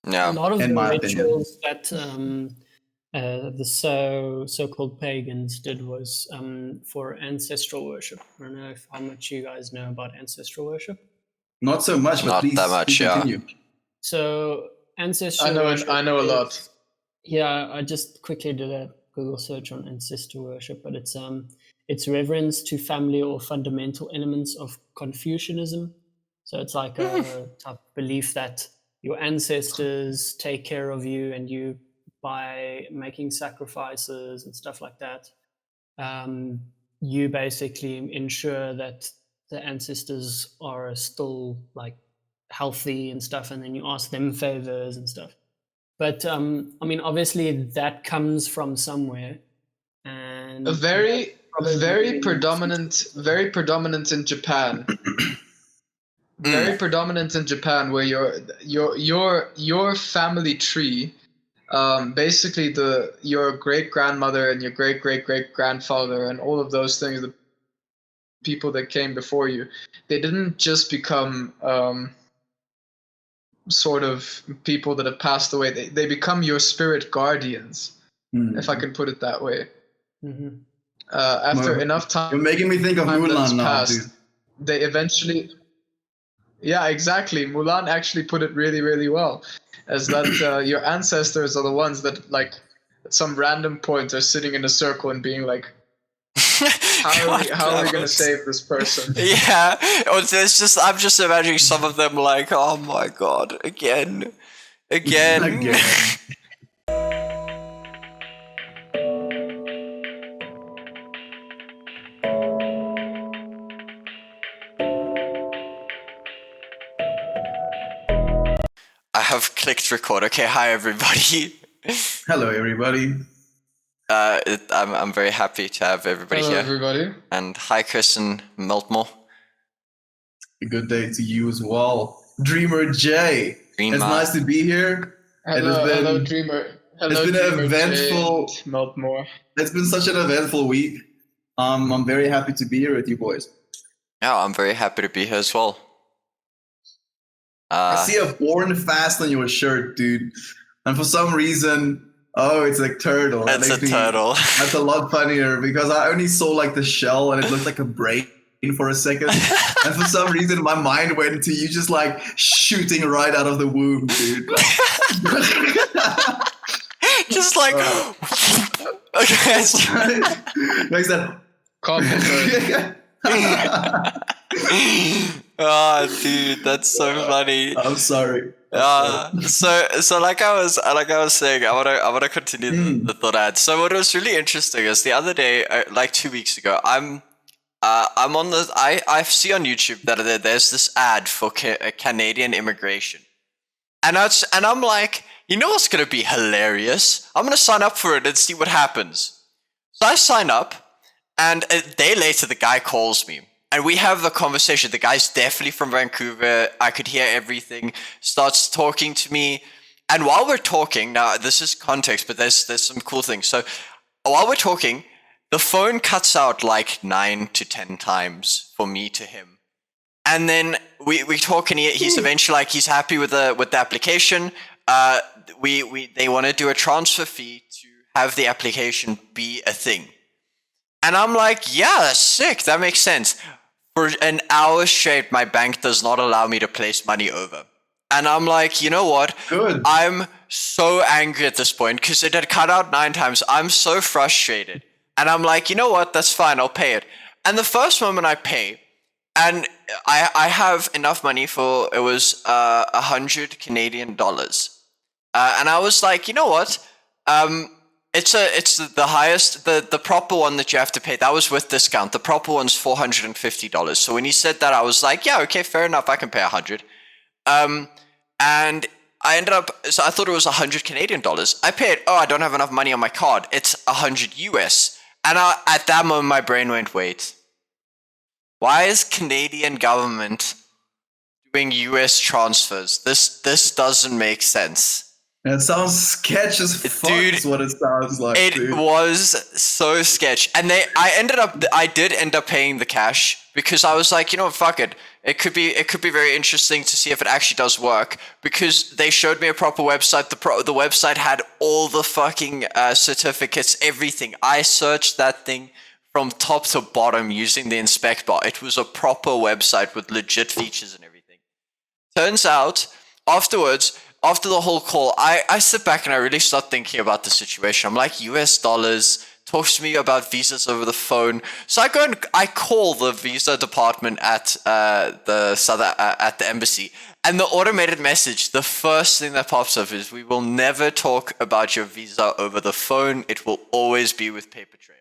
A Yeah. lot of In the my opinion. rituals that the so-called pagans did was for ancestral worship. I don't know how much you guys know about ancestral worship. Not so much, but Not please that much, yeah. continue. So ancestral worship I know a lot. Yeah, I just quickly did a Google search on ancestor worship, but it's reverence to family or fundamental elements of Confucianism. So it's like a type of belief that your ancestors take care of you, and you, by making sacrifices and stuff like that, you basically ensure that the ancestors are still like healthy and stuff, and then you ask them favors and stuff. But I mean, obviously that comes from somewhere, and Very predominant in Japan. Very predominant in Japan, where your family tree, basically your great grandmother and your great great great grandfather and all of those things, the people that came before you, they didn't just become sort of people that have passed away. They become your spirit guardians, if I can put it that way. Mhm. After enough time, You're making me think of Mulan now, passed, dude. they eventually. Yeah, exactly. Mulan actually put it really, really well, as that your ancestors are the ones that, like, at some random point are sitting in a circle and being like, how are we going to save this person? Yeah. It's just, I'm just imagining some of them like, oh my god, again. Again. I have clicked record. Okay, hi everybody. Hello, everybody. I'm very happy to have everybody Hello, here. everybody. And hi, Chris and Meltmore. A good day to you as well. Dreamer J. Dreamer. It's nice to be here. Hello, Dreamer. Hello, it's been Dreamer an eventful. J and Meltmore. It's been such an eventful week. I'm very happy to be here with you boys. Yeah, I'm very happy to be here as well. I see a Born Fast on your shirt, dude. And for some reason, oh, it's a turtle. It's a turtle. That's a lot funnier because I only saw like the shell and it looked like a brain for a second. And for some reason, my mind went to you just like shooting right out of the womb, dude. Just like, okay. Like that. Oh, dude, that's so funny. I'm sorry. So like I was saying, I wanna continue the thought ad. So what was really interesting is the other day, like 2 weeks ago, I'm on the I see on YouTube that there's this ad for Canadian immigration, and I'm like, you know what's gonna be hilarious? I'm gonna sign up for it and see what happens. So I sign up, and a day later the guy calls me. And we have the conversation. The guy's definitely from Vancouver. I could hear everything. Starts talking to me. And while we're talking, now this is context, but there's some cool things. So while we're talking, the phone cuts out like 9 to 10 times for me to him. And then we talk, and he's eventually like, he's happy with the application. They want to do a transfer fee to have the application be a thing. And I'm like, yeah, that's sick. That makes sense. For an hour straight, my bank does not allow me to place money over. And I'm like, you know what? Good. I'm so angry at this point because it had cut out 9 times. I'm so frustrated. And I'm like, you know what? That's fine. I'll pay it. And the first moment I pay, and I have enough money for, it was 100 Canadian dollars. And I was like, you know what? It's the highest, the proper one that you have to pay. That was with discount. The proper one's $450. So when he said that, I was like, yeah, okay, fair enough. I can pay 100. And I ended up, so I thought it was 100 Canadian dollars. I paid, I don't have enough money on my card. It's 100 US. And at that moment, my brain went, wait, why is Canadian government doing US transfers? This doesn't make sense. It sounds sketch as fuck. Dude, Is what it sounds like. It dude. was so sketch, and I did end up paying the cash because I was like, you know what, fuck it. It could be very interesting to see if it actually does work, because they showed me a proper website. The website had all the fucking certificates, everything. I searched that thing from top to bottom using the inspect bar. It was a proper website with legit features and everything. Turns out, afterwards, after the whole call, I sit back and I really start thinking about the situation. I'm like, US dollars, talks to me about visas over the phone. So I go and I call the visa department at at the embassy, and the automated message, the first thing that pops up is, we will never talk about your visa over the phone. It will always be with paper trail.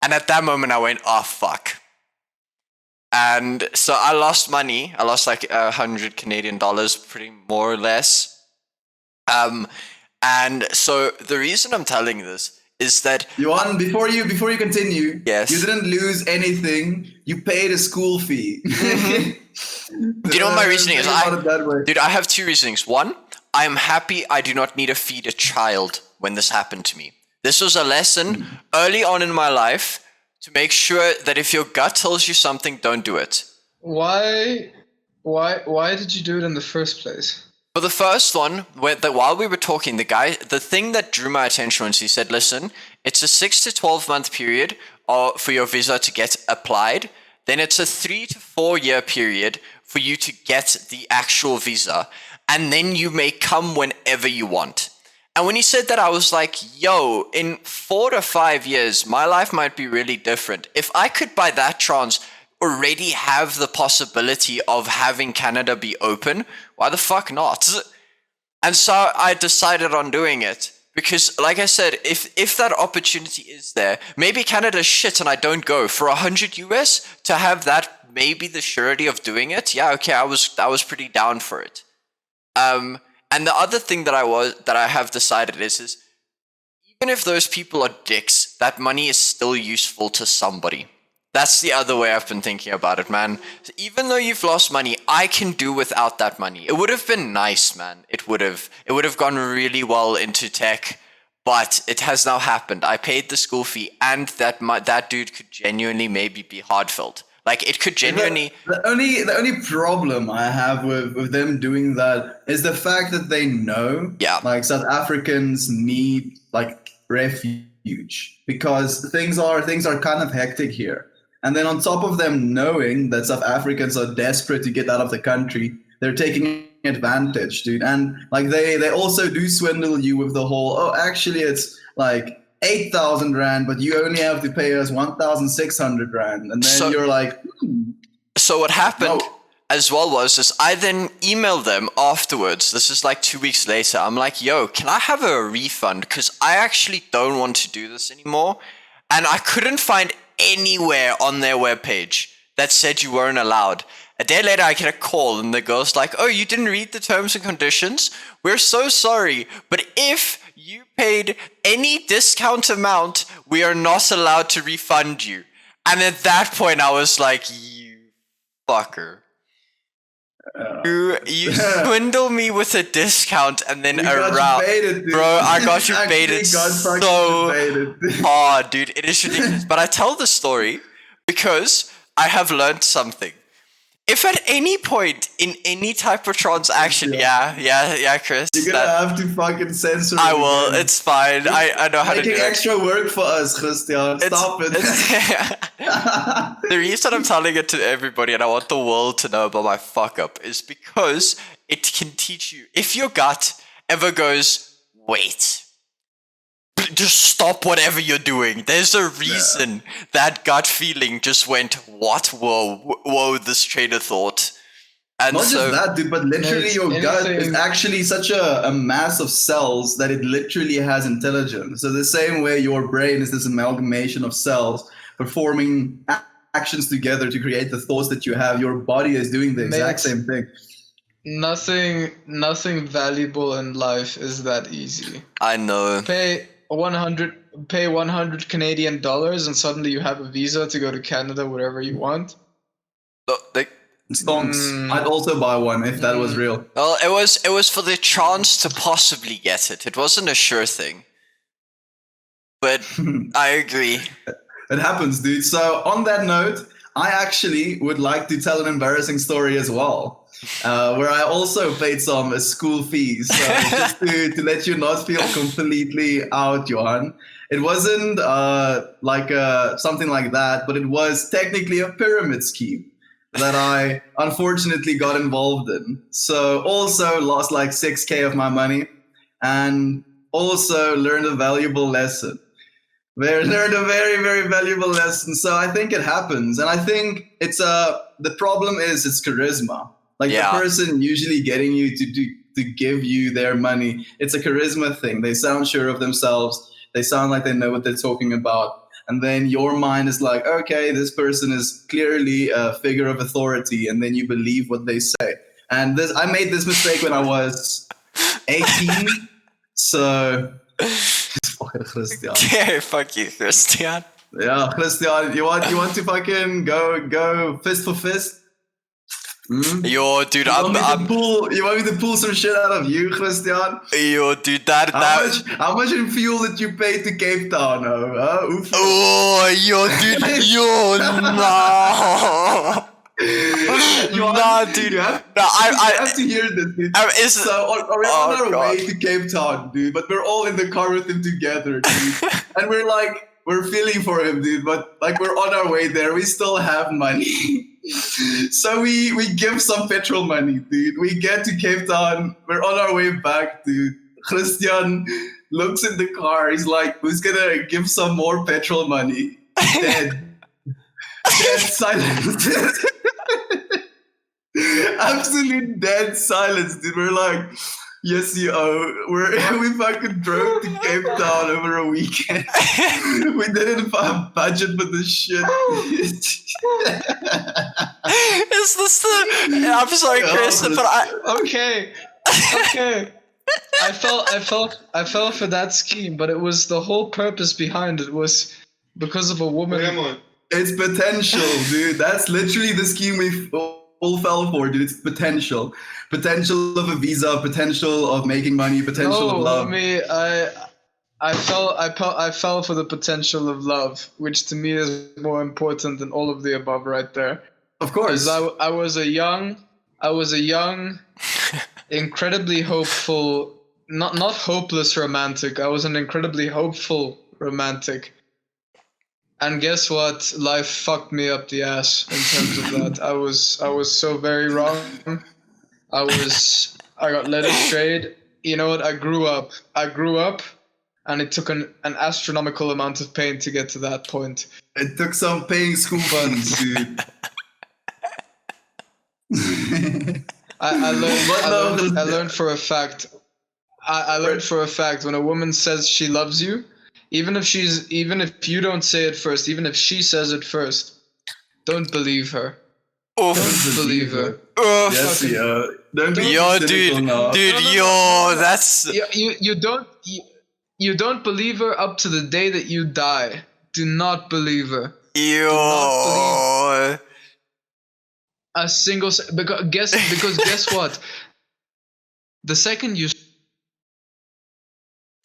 And at that moment I went, oh fuck. And so I lost money. I lost like 100 Canadian dollars, pretty more or less. And so the reason I'm telling this is that Johan, before you continue, Yes. you didn't lose anything. You paid a school fee. Do you know what my reasoning is? Think about it that way. Dude, I have two reasonings. One, I am happy I do not need to feed a child when this happened to me. This was a lesson early on in my life to make sure that if your gut tells you something, don't do it. Why did you do it in the first place? For the first one, while we were talking, the thing that drew my attention was, he said, listen, it's a 6 to 12 month period for your visa to get applied. Then it's a 3 to 4 year period for you to get the actual visa. And then you may come whenever you want. And when he said that, I was like, yo, in 4 to 5 years, my life might be really different. If I could, by that chance, already have the possibility of having Canada be open, why the fuck not? And so I decided on doing it. Because, like I said, if that opportunity is there, maybe Canada's shit and I don't go. For 100 US, to have that maybe the surety of doing it, yeah, okay, I was pretty down for it. And the other thing that I have decided is even if those people are dicks, that money is still useful to somebody. That's the other way I've been thinking about it, man. Even though you've lost money, I can do without that money. It would have been nice, man. It would have gone really well into tech, but it has now happened. I paid the school fee, and that dude could genuinely maybe be hard-filled. Like, it could genuinely... The only problem I have with them doing that is the fact that they know, like, South Africans need, like, refuge, because things are kind of hectic here. And then on top of them knowing that South Africans are desperate to get out of the country, they're taking advantage, dude. And like they also do swindle you with the whole, oh, actually it's like 8,000 rand, but you only have to pay us 1,600 rand. And then you're like, So what happened as well was I then emailed them afterwards. This is like 2 weeks later. I'm like, yo, can I have a refund? Because I actually don't want to do this anymore. And I couldn't find anywhere on their webpage that said you weren't allowed. A day later, I get a call and the girl's like, oh, you didn't read the terms and conditions? We're so sorry, but if you paid any discount amount, we are not allowed to refund you. And at that point, I was like, you fucker. You swindle me with a discount and then around, bro. I got you baited so hard, dude. It is ridiculous. But I tell the story because I have learned something. If at any point in any type of transaction, yeah, Chris, you're gonna have to fucking censor. I will. Again. It's fine. I know how to do it. Making extra work for us, Christian. Stop it. The reason I'm telling it to everybody, and I want the world to know about my fuck up, is because it can teach you. If your gut ever goes, wait, just stop whatever you're doing. There's a reason that gut feeling just went, what? Whoa, this train of thought. And not so, just that, dude, but literally your gut is actually such a mass of cells that it literally has intelligence. So the same way your brain is this amalgamation of cells performing actions together to create the thoughts that you have, your body is doing the exact same thing. Nothing valuable in life is that easy. I know. Pay 100 Canadian dollars and suddenly you have a visa to go to Canada wherever you want. Stonks. I'd also buy one if that was real. Well, it was for the chance to possibly get it. It wasn't a sure thing. But I agree. It happens, dude. So on that note, I actually would like to tell an embarrassing story as well, where I also paid some school fees. So just to let you not feel completely out, Johan. It wasn't like something like that, but it was technically a pyramid scheme that I unfortunately got involved in. So also lost like 6K of my money and also learned a valuable lesson. Learned a very, very valuable lesson. So I think it happens. And I think it's the problem is it's charisma. Like the person usually getting you to give you their money, it's a charisma thing. They sound sure of themselves. They sound like they know what they're talking about. And then your mind is like, okay, this person is clearly a figure of authority. And then you believe what they say. And I made this mistake when I was 18. So... Christian. Okay, fuck you, Christian. Yeah, Christian, you want to fucking go fist for fist? Yo, dude, you want me to pull some shit out of you, Christian? Yo, dude, how much in fuel did you pay to Cape Town? Oh, yo, dude, yo, no. Nah, dude. You have to hear this, dude. We're on our way to Cape Town, dude. But we're all in the car with him together, dude. And we're feeling for him, dude. But like we're on our way there. We still have money. So we give some petrol money, dude. We get to Cape Town. We're on our way back, dude. Christian looks in the car. He's like, who's gonna give some more petrol money? Dead. Dead silence. Absolute dead silence, dude. We're like, yes, you owe. We fucking drove to Cape Town over a weekend. We didn't have budget for this shit. Is this the? I'm sorry, Chris, but Okay. I fell for that scheme, but it was the whole purpose behind it was because of a woman. It's potential, dude. That's literally the scheme we all fell for, dude. It's potential of a visa, potential of making money, potential of love. I fell for the potential of love, which to me is more important than all of the above, right there. Of course, I was a young, incredibly hopeful, not hopeless romantic. I was an incredibly hopeful romantic. And guess what? Life fucked me up the ass in terms of that. I was so very wrong. I got led astray. You know what? I grew up, and it took an astronomical amount of pain to get to that point. It took some paying school funds, dude. I learned for a fact. I learned for a fact when a woman says she loves you, even if you don't say it first, even if she says it first, don't believe her. Don't believe her. Yes, yeah. That's you don't believe her up to the day that you die. Do not believe her. Yo. A single because guess what? The second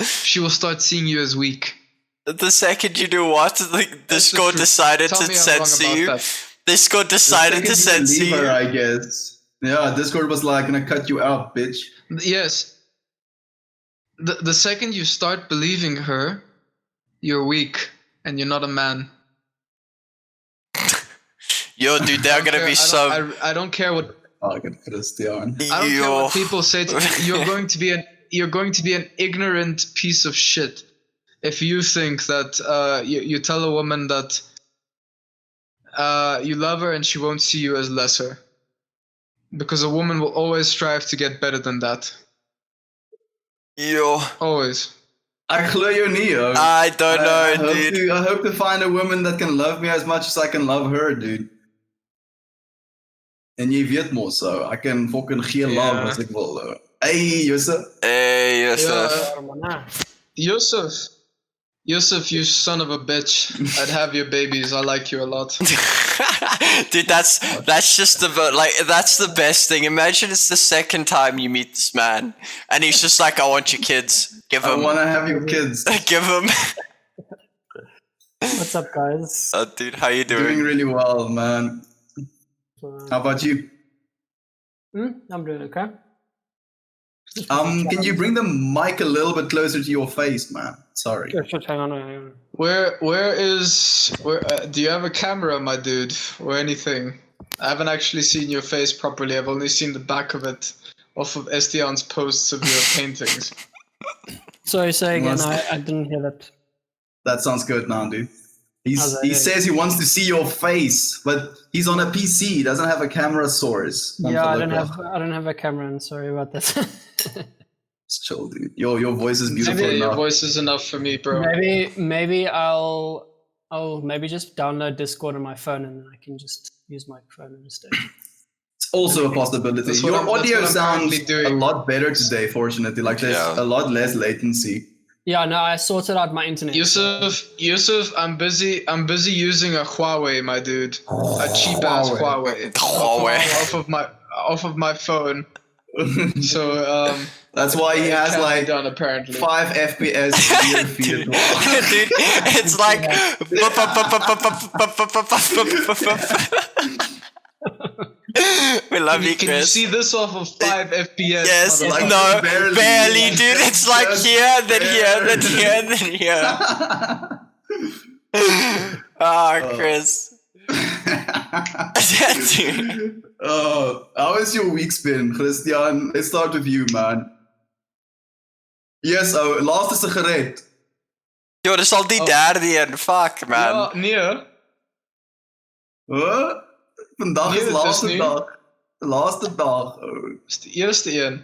she will start seeing you as weak. The second you do what? Like Discord decided to censor you. Discord decided to censor you. I guess. Yeah, Discord was like gonna cut you out, bitch. Yes. The second you start believing her, you're weak and you're not a man. Yo, dude, there are gonna be some. I don't care what. Christian. I don't care what people say to you. You're going to be an ignorant piece of shit if you think that you tell a woman that you love her and she won't see you as lesser, because a woman will always strive to get better than that. Yo. Always. I don't know, dude. I hope to find a woman that can love me as much as I can love her, dude. En jy weet mos so, I can fucking geen love as ek wil. Hey, Yusuf. Hey, Yusuf. Yusuf. Yusuf, you son of a bitch. I'd have your babies. I like you a lot. Dude, that's just that's the best thing. Imagine it's the second time you meet this man, and he's just like, "I want your kids. Give I him. want to have your kids. Give him." What's up, guys? Dude, how you Doing doing? really well, man. How about you? I'm doing okay. Can you bring the mic a little bit closer to your face, man? Sorry. Sure, hang on. Where do you have a camera, my dude, or anything? I haven't actually seen your face properly. I've only seen the back of it off of Estian's posts of your paintings. Sorry, say again. I didn't hear that. That sounds good now, dude. He says he wants to see your face, but he's on a PC. He doesn't have a camera source. Yeah, I don't have a camera. I'm sorry about that. It's chill, dude. Your voice is beautiful Maybe enough. your voice is enough for me, bro. Maybe I'll maybe just download Discord on my phone and then I can just use my phone instead. It's also a possibility. Your audio sounds a lot better today, fortunately. Like there's a lot less latency. Yeah, no, I sorted out my internet. Yusuf, I'm busy using a Huawei, my dude. A cheap ass Huawei. Off of my phone. So that's why he has like done, apparently 5 FPS video feed. Dude, it's like we love you, Chris. Can you see this off of 5 FPS? Yes, like no, barely, dude. It's like Just here, then here, then here, then here. Chris. Dude. How has your week been, Christian? Let's start with you, man. Yes, laaste sigaret. Yo, dis al die derde een. Fuck, man. Ja, nee. Vandaag is laaste dag. De laaste dag. Is de eerste een.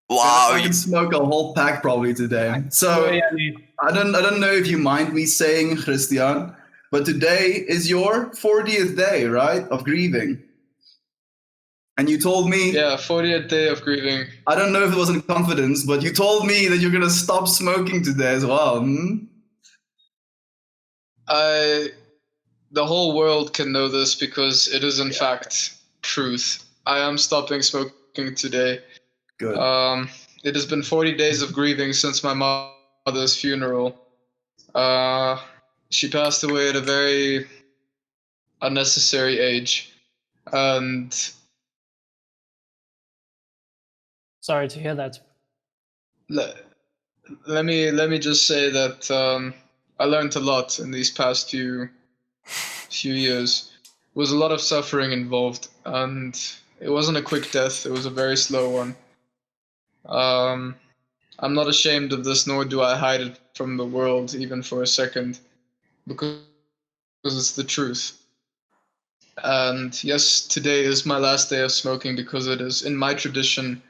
Wow, I can smoke a whole pack probably today. So I don't know if you mind me saying, Christian, but today is your 40th day, right, of grieving. And you told me... Yeah, 40th day of grieving. I don't know if it was in confidence, but you told me that you're going to stop smoking today as well. The whole world can know this because it is in fact truth. I am stopping smoking today. Good. It has been 40 days of grieving since my mother's funeral. She passed away at a very unnecessary age. And... Sorry to hear that. Let me just say that I learned a lot in these past few years. There was a lot of suffering involved, and it wasn't a quick death. It was a very slow one. I'm not ashamed of this, nor do I hide it from the world, even for a second, because it's the truth. And yes, today is my last day of smoking because it is in my tradition.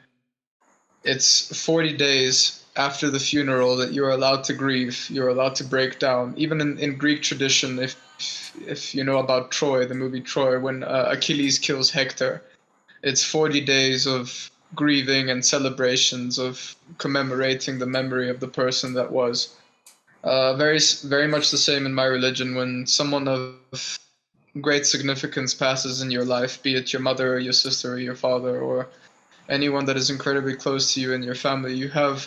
It's 40 days after the funeral that you're allowed to grieve. You're allowed to break down. Even in Greek tradition, if you know about Troy, the movie Troy, when Achilles kills Hector, it's 40 days of grieving and celebrations of commemorating the memory of the person that was. Very, very much the same in my religion. When someone of great significance passes in your life, be it your mother or your sister or your father or anyone that is incredibly close to you and your family, you have,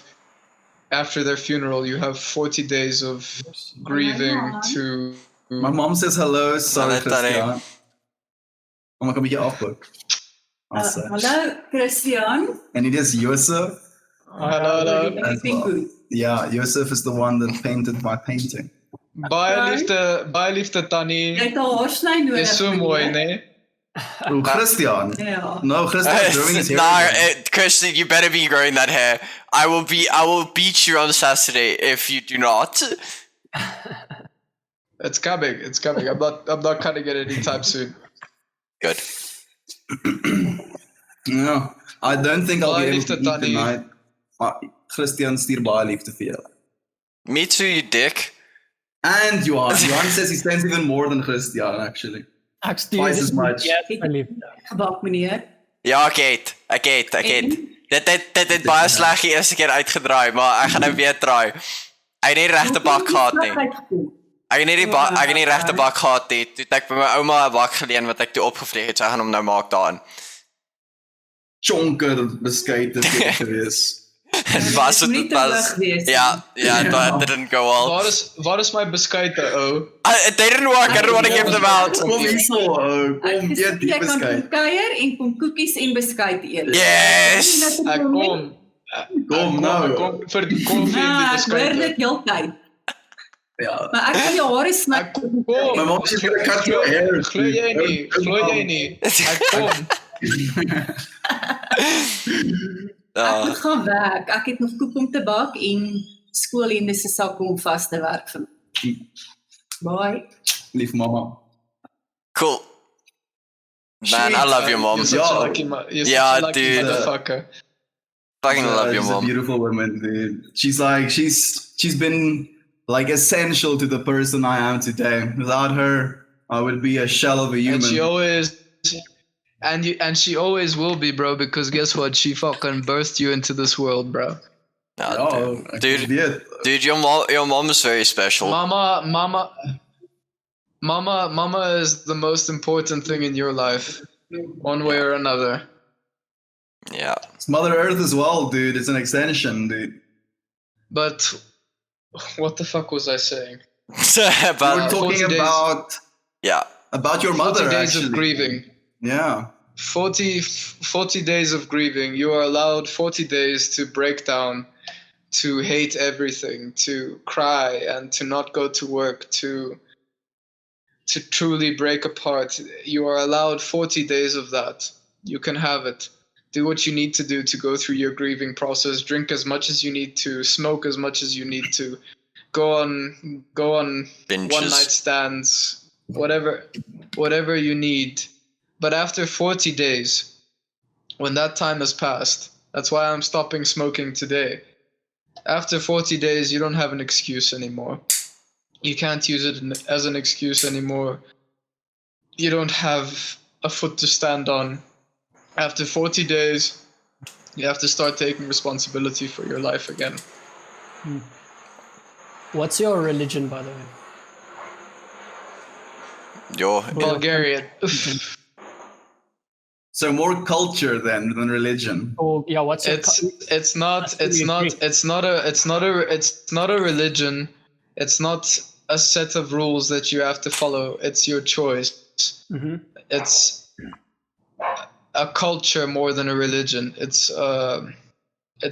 after their funeral, you have 40 days of grieving to... My mom says hello. Sorry, Christian. Kom ek 'n bietjie afboek. Hallo, Christian. And it is Yusuf. Hello. Well. Yeah, Yusuf is the one that painted my painting. Baie liefde Tannie. Jy het 'n haarsny nodig. Is so mooi, né? Oh, Christian. Yeah. No, Christian's growing his hair. No, Christian, you better be growing that hair. I will beat you on Saturday if you do not. It's coming. I'm not cutting it anytime soon. Good. No, I don't think I'll be able to eat Tannie. tonight. Christian stuur baie liefde vir jou. Me too, you dick. And Johan. Johan says he spends even more than Christian, actually. Twice as much. Yes, I believe that. Gewag, meneer. Ja, ek het. Dit het baie sleg die eerste keer uitgedraai, maar ek gaan nou weer try. Hy het nie regte bak gehad nie. Ek het nie regte bak gehad nie. Toe het ek by my ouma 'n bak geleen wat ek toe opgevreeg het. So ek gaan hom nou maak daarin. Chonker beskuite het gewees. En was het was ja, that didn't go well. Waar is my beskuite, ou? It didn't work. I don't want to give them out. Kom hierso, kom eet die beskuit. Kom kuier en kom koekies en beskuit eet. Yes. Ek kom. Kom nou. Kom vir die beskuite. Hoor dit heeltyd. Ja. Maar ek kan jou hare sny. My mom is gonna cut your hair. Glo jy nie. Ek kom. Ek moet gaan werk. Ek het nog koek om te bak en skoolhende se sakke om vas te werk vir my. Bye. Lief mama. Cool. Man, I love your mom. You're such a lucky motherfucker. Fucking love your She's a mom. beautiful woman, dude. She's been like essential to the person I am today. Without her, I would be a shell of a human. And she always will be, bro, because guess what? She fucking birthed you into this world, bro. Dude, your mom is very special. Mama is the most important thing in your life, one way or another. Yeah. It's Mother Earth as well, dude. It's an extension, dude. But what the fuck was I saying? About we're talking about your mother. 40 days actually. of grieving. Yeah. 40 days of grieving. You are allowed 40 days to break down, to hate everything, to cry, and to not go to work, to truly break apart. You are allowed 40 days of that. You can have it. Do what you need to do to go through your grieving process. Drink as much as you need to. Smoke as much as you need to. Go on Binges. one night stands. Whatever you need. But after 40 days, when that time has passed, that's why I'm stopping smoking today. After 40 days, you don't have an excuse anymore. You can't use it as an excuse anymore. You don't have a foot to stand on. After 40 days, you have to start taking responsibility for your life again. What's your religion, by the way? Bulgarian. So more culture than religion. Or yeah, what's your it's not a religion. It's not a set of rules that you have to follow. It's your choice. Mm-hmm. It's a culture more than a religion. It's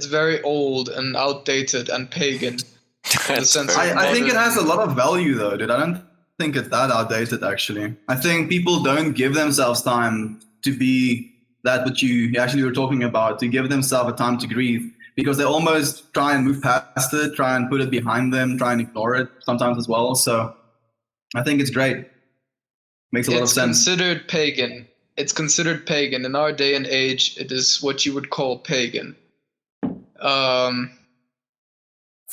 very old and outdated and pagan. In the sense I think it has a lot of value though, dude. I don't think it's that outdated actually. I think people don't give themselves time to be that what you actually were talking about, to give themselves a time to grieve, because they almost try and move past it, try and put it behind them, try and ignore it sometimes as well. So I think it's great. Makes a lot of sense. It's considered pagan. It's considered pagan. In our day and age, it is what you would call pagan. For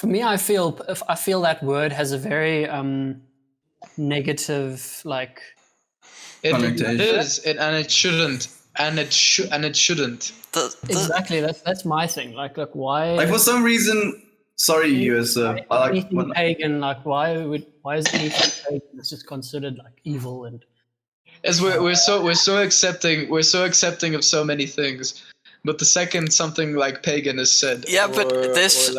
me, I feel that word has a very negative, like. It is, and it shouldn't, and it shouldn't. Exactly, that's my thing. Like why? Like for some reason, sorry, US. Anything pagan, like why is anything pagan? It's just considered like evil and. As we're so accepting of so many things, but the second something like pagan is said, but there's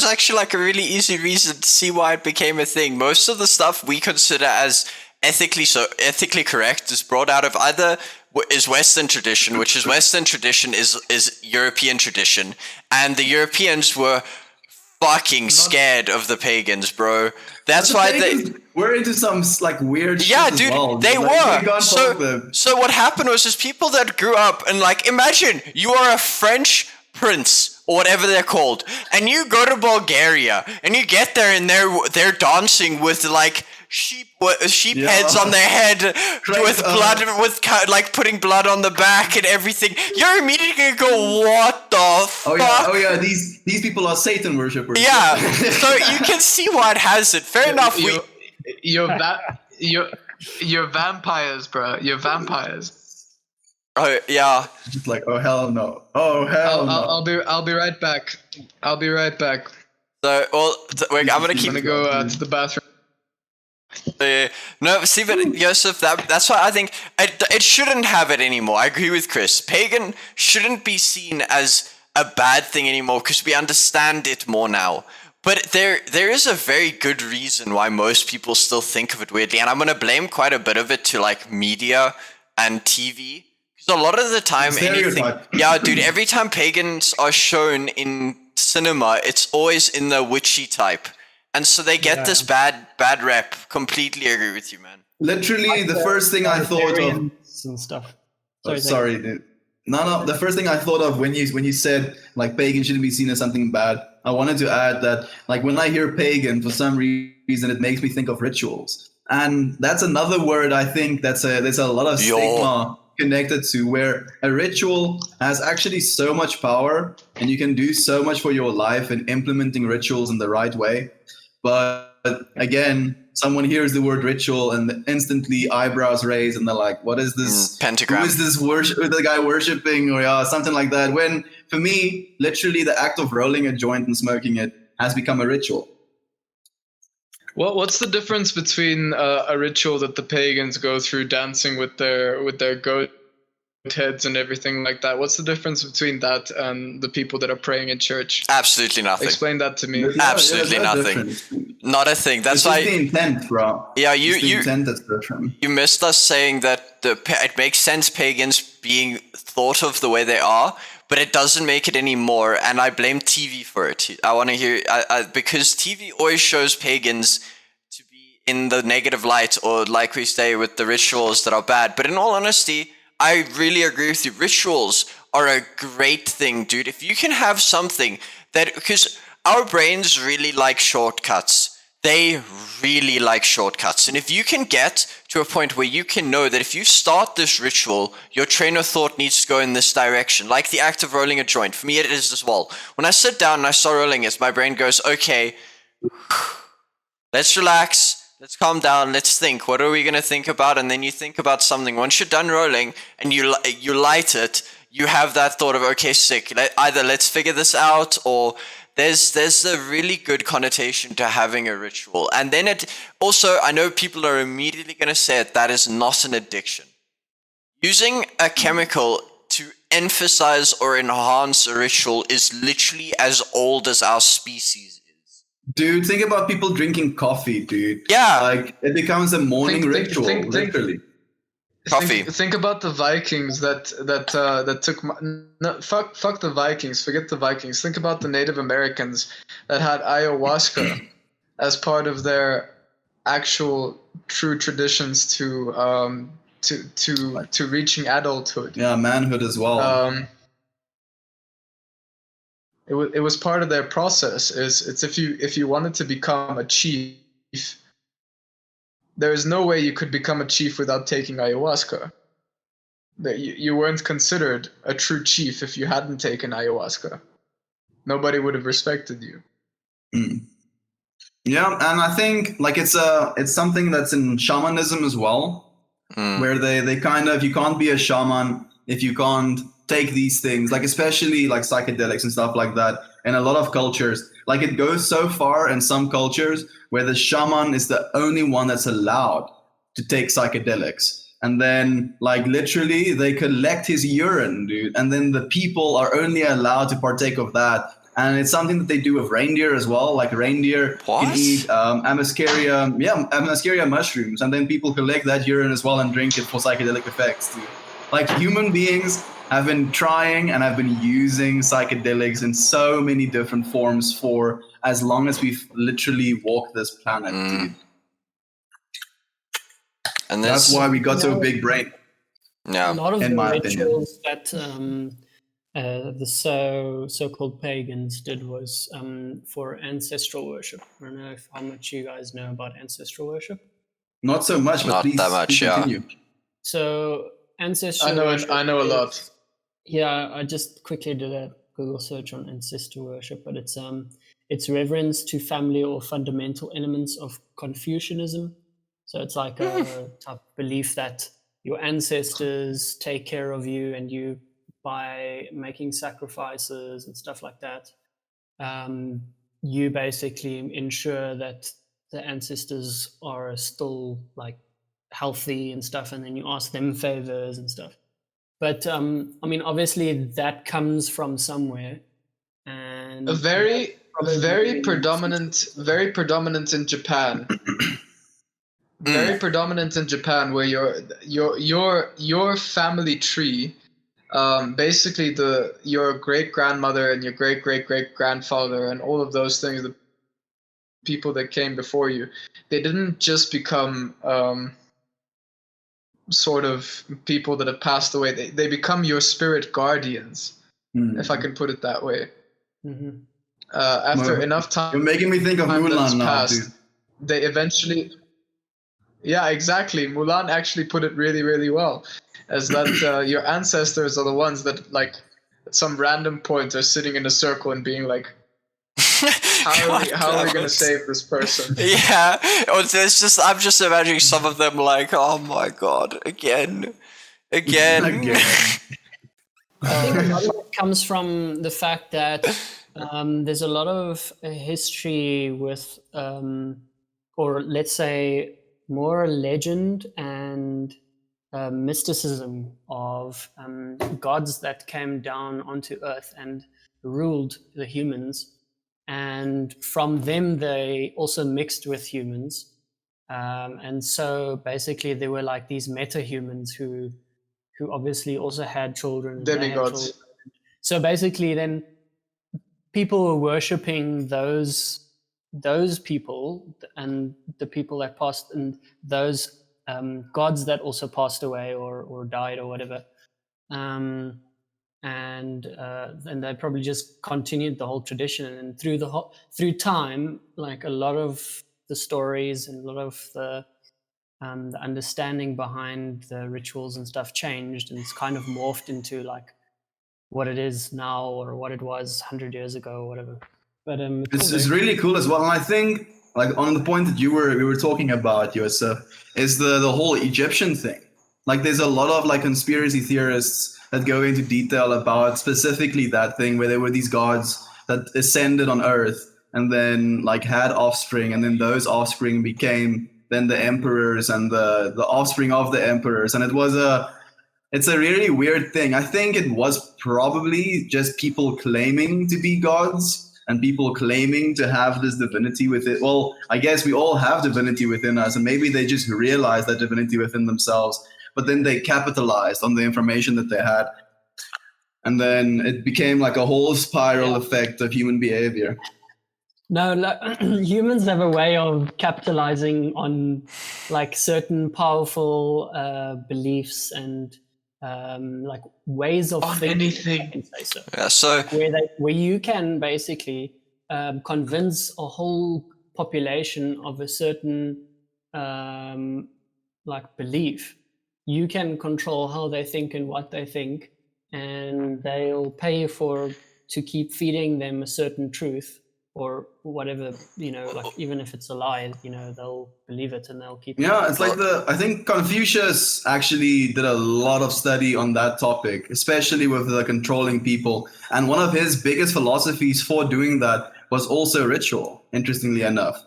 actually like a really easy reason to see why it became a thing. Most of the stuff we consider as ethically correct is brought out of either is Western tradition, which is Western tradition is European tradition, and the Europeans were fucking scared of the pagans, bro. That's why we're into some like weird yeah, shit dude, as well. they were. So what happened was people that grew up and like imagine you are a French prince or whatever they're called, and you go to Bulgaria and you get there and they're dancing with like sheep heads on their head with blood, with like putting blood on the back and everything. You're immediately gonna go, what the fuck? Oh yeah, these people are Satan worshippers. Yeah, so you can see why it has it. Fair enough. You're vampires, bro. You're vampires. Oh yeah. Just like, oh hell no. Oh hell no. I'll be right back. So, well, I'm gonna keep. I'm gonna go to the bathroom. No, see, but Joseph, that's why I think it shouldn't have it anymore. I agree with Chris. Pagan shouldn't be seen as a bad thing anymore because we understand it more now. But there is a very good reason why most people still think of it weirdly, and I'm gonna blame quite a bit of it to like media and TV. Because a lot of the time, dude, every time pagans are shown in cinema, it's always in the witchy type. And so they get this bad rep. Completely agree with you, man. Literally, like the first thing I thought of and stuff. Sorry, dude. No. The first thing I thought of when you said like pagan shouldn't be seen as something bad, I wanted to add that like when I hear pagan, for some reason, it makes me think of rituals, and that's another word I think there's a lot of stigma connected to, where a ritual has actually so much power, and you can do so much for your life in implementing rituals in the right way. But again, someone hears the word ritual and instantly eyebrows raise, and they're like, "What is this pentagram? Who is this the guy worshiping?" Or something like that. When for me, literally, the act of rolling a joint and smoking it has become a ritual. What's the difference between a ritual that the pagans go through, dancing with their goat heads and everything like that? What's the difference between that and the people that are praying in church? Absolutely nothing. Explain that to me. Absolutely nothing. Not a thing. That's why the intent, bro. Yeah, the intent that's different. You missed us saying that it makes sense pagans being thought of the way they are, but it doesn't make it anymore, and I blame TV for it. I want to hear because TV always shows pagans to be in the negative light, or like we say with the rituals that are bad. But in all honesty, I really agree with you. Rituals are a great thing, dude. If you can have something that, because our brains really like shortcuts. They really like shortcuts. And if you can get to a point where you can know that if you start this ritual, your train of thought needs to go in this direction, like the act of rolling a joint. For me, it is as well. When I sit down and I start rolling it, my brain goes, okay, let's relax. Let's calm down. Let's think. What are we going to think about? And then you think about something. Once you're done rolling and you light it, you have that thought of, okay, sick. Either let's figure this out, or there's a really good connotation to having a ritual. And then it also, I know people are immediately going to say that is not an addiction. Using a chemical to emphasize or enhance a ritual is literally as old as our species. Dude, think about people drinking coffee, dude. Yeah. Like, it becomes a morning ritual, literally. Coffee. Think about the Vikings that took fuck the Vikings, forget the Vikings. Think about the Native Americans that had ayahuasca as part of their actual true traditions to reaching adulthood. Yeah, manhood as well. It was part of their process. It's if you wanted to become a chief, there is no way you could become a chief without taking ayahuasca. You weren't considered a true chief if you hadn't taken ayahuasca. Nobody would have respected you. Mm. Yeah, and I think like it's something that's in shamanism as well, where they kind of, you can't be a shaman if you can't take these things, like especially like psychedelics and stuff like that. In a lot of cultures, like it goes so far in some cultures where the shaman is the only one that's allowed to take psychedelics. And then like literally they collect his urine, dude. And then the people are only allowed to partake of that. And it's something that they do with reindeer as well. Like reindeer can eat Amascaria mushrooms. And then people collect that urine as well and drink it for psychedelic effects, dude. Like human beings have been trying and have been using psychedelics in so many different forms for as long as we've literally walked this planet, dude. And that's why we got so big brain. Yeah, a lot of the rituals that the so-called pagans did was for ancestral worship. I don't know how much you guys know about ancestral worship. Not so much, but please, that much. Yeah. Continue. So ancestral worship. I know a lot. Yeah, I just quickly did a Google search on ancestor worship, but it's reverence to family or fundamental elements of Confucianism. So it's like a type of belief that your ancestors take care of you, and you by making sacrifices and stuff like that. you basically ensure that the ancestors are still like healthy and stuff, and then you ask them favors and stuff. But I mean, obviously that comes from somewhere, and a very predominant in Japan. Very predominant in Japan, where your family tree, basically your great grandmother and your great great great grandfather and all of those things, the people that came before you, they didn't just become sort of people that have passed away. They become your spirit guardians, if I can put it that way. Mhm. After enough time, You're making me think of Mulan now, passed, dude. they eventually. Yeah, exactly. Mulan actually put it really, really well, as that your ancestors are the ones that, like, at some random point are sitting in a circle and being like, how are we going to save this person? Yeah, it's just, I'm just imagining some of them like, oh my god, again. I think a lot of it comes from the fact that there's a lot of history with, or let's say, more legend and mysticism of gods that came down onto Earth and ruled the humans. And from them, they also mixed with humans. And so basically, there were like these meta-humans who obviously also had children. And Demigods. So basically, then people were worshipping those people and the people that passed, and those gods that also passed away or died or whatever. And they probably just continued the whole tradition, and through time, like a lot of the stories and a lot of the understanding behind the rituals and stuff changed, and it's kind of morphed into like what it is now or what it was 100 years ago or whatever. But it's really cool as well. And I think, like, on the point that we were talking about, Yosef, is the whole Egyptian thing. Like, there's a lot of like conspiracy theorists that go into detail about specifically that thing where there were these gods that ascended on Earth and then like had offspring, and then those offspring became then the emperors and the offspring of the emperors. And it's a really weird thing. I think it was probably just people claiming to be gods and people claiming to have this divinity within. Well, I guess we all have divinity within us, and maybe they just realized that divinity within themselves, but then they capitalized on the information that they had. And then it became like a whole spiral effect of human behavior. No, humans have a way of capitalizing on like certain powerful beliefs and like ways of thinking. Anything. I can say so. Yeah, so where you can basically convince a whole population of a certain like belief. You can control how they think and what they think, and they'll pay you to keep feeding them a certain truth or whatever, like even if it's a lie, they'll believe it and they'll keep it. Yeah, it's like I think Confucius actually did a lot of study on that topic, especially with the controlling people. And one of his biggest philosophies for doing that was also ritual, interestingly enough.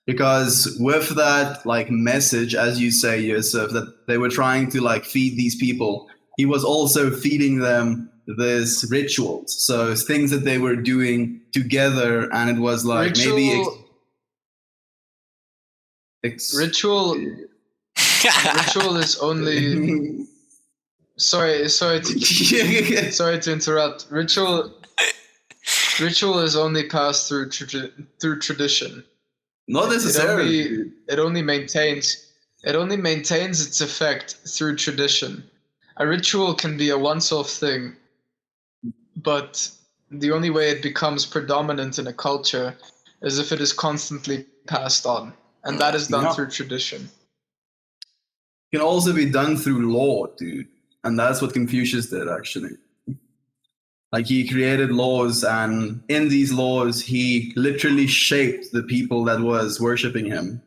Because with that like message, as you say, Yosef, that they were trying to like feed these people, he was also feeding them this rituals, so things that they were doing together, and it was like ritual is only sorry to interrupt. Ritual is only passed through tradition. Not necessarily. It only maintains its effect through tradition. A ritual can be a once-off thing, but the only way it becomes predominant in a culture is if it is constantly passed on, and that is done through tradition. It can also be done through law, dude, and that's what Confucius did, actually. Like, he created laws, and in these laws, he literally shaped the people that was worshipping him.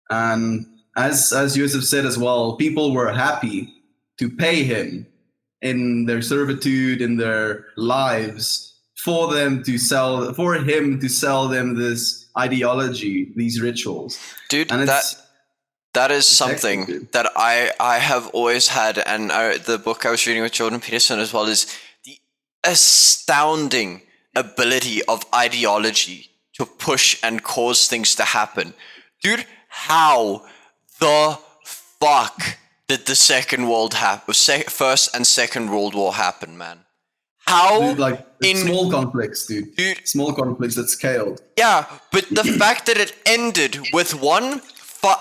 And as Yusuf said as well, people were happy to pay him in their servitude, in their lives, for him to sell them this ideology, these rituals. Dude, and that is something that I have always had, and the book I was reading with Jordan Peterson as well is the astounding ability of ideology to push and cause things to happen. Dude, how the fuck did the First and Second World War happen, man? How? Dude, small conflicts, dude. Small conflicts that scaled. Yeah, but the fact that it ended with one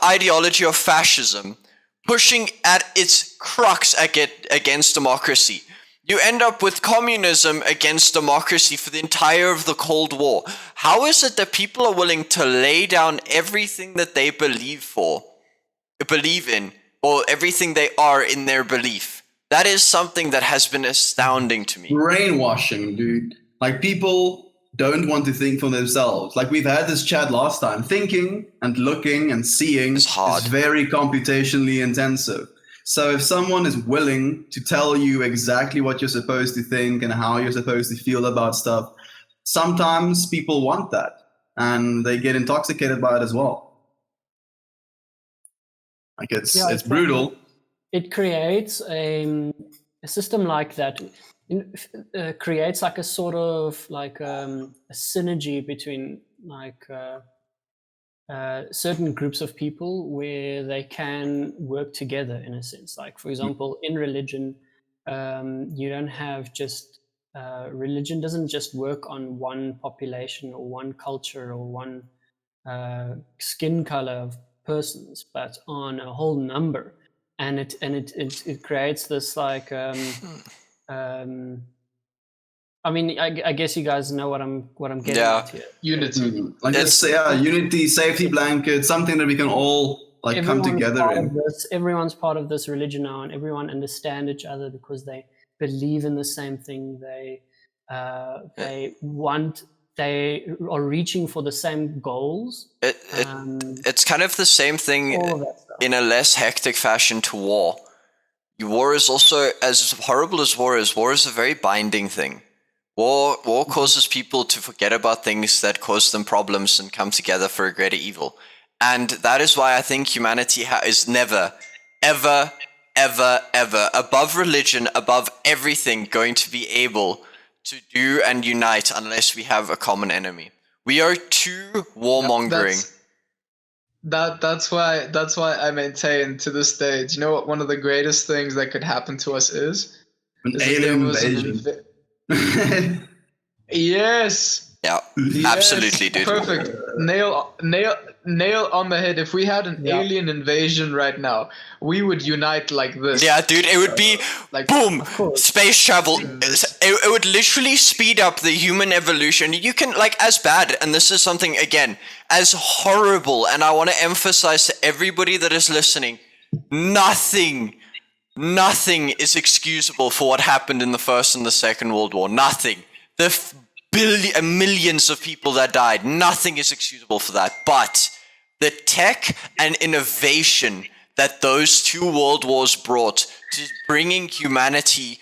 ideology of fascism pushing at its crux against democracy. You end up with communism against democracy for the entire of the Cold War. How is it that people are willing to lay down everything that they believe in, or everything they are in their belief? That is something that has been astounding to me. Brainwashing, dude. Like, people don't want to think for themselves. Like, we've had this chat last time. Thinking and looking and seeing is very computationally intensive. So if someone is willing to tell you exactly what you're supposed to think and how you're supposed to feel about stuff, sometimes people want that and they get intoxicated by it as well. Like, it's brutal. It creates a system like that. Creates like a sort of like a synergy between like certain groups of people where they can work together in a sense. Like, for example, in religion, you don't have just religion doesn't just work on one population or one culture or one skin color of persons, but on a whole number, and it creates this like I mean, I guess you guys know what I'm getting at here. Unity. Like, unity, safety blanket, something that we can all like come together in. Everyone's part of this religion now, and everyone understand each other because they believe in the same thing. They are reaching for the same goals. It's kind of the same thing in a less hectic fashion to war. War is also, as horrible as war is a very binding thing. War causes people to forget about things that cause them problems and come together for a greater evil. And that is why I think humanity is never, ever, ever, ever above religion, above everything going to be able to do and unite unless we have a common enemy. We are too warmongering. That's why I maintain to this day. Do you know what one of the greatest things that could happen to us is? An alien invasion. Yes. Yeah. Yes. Absolutely, dude. Perfect. Nail on the head. If we had an alien invasion right now, we would unite like this. Yeah, dude, it would be like, boom, space travel. It would literally speed up the human evolution. You can, like, as bad, and this is something, again, as horrible, and I want to emphasize to everybody that is listening, nothing is excusable for what happened in the First and the Second World War. Nothing. The millions of people that died, nothing is excusable for that. But the tech and innovation that those two world wars brought to bringing humanity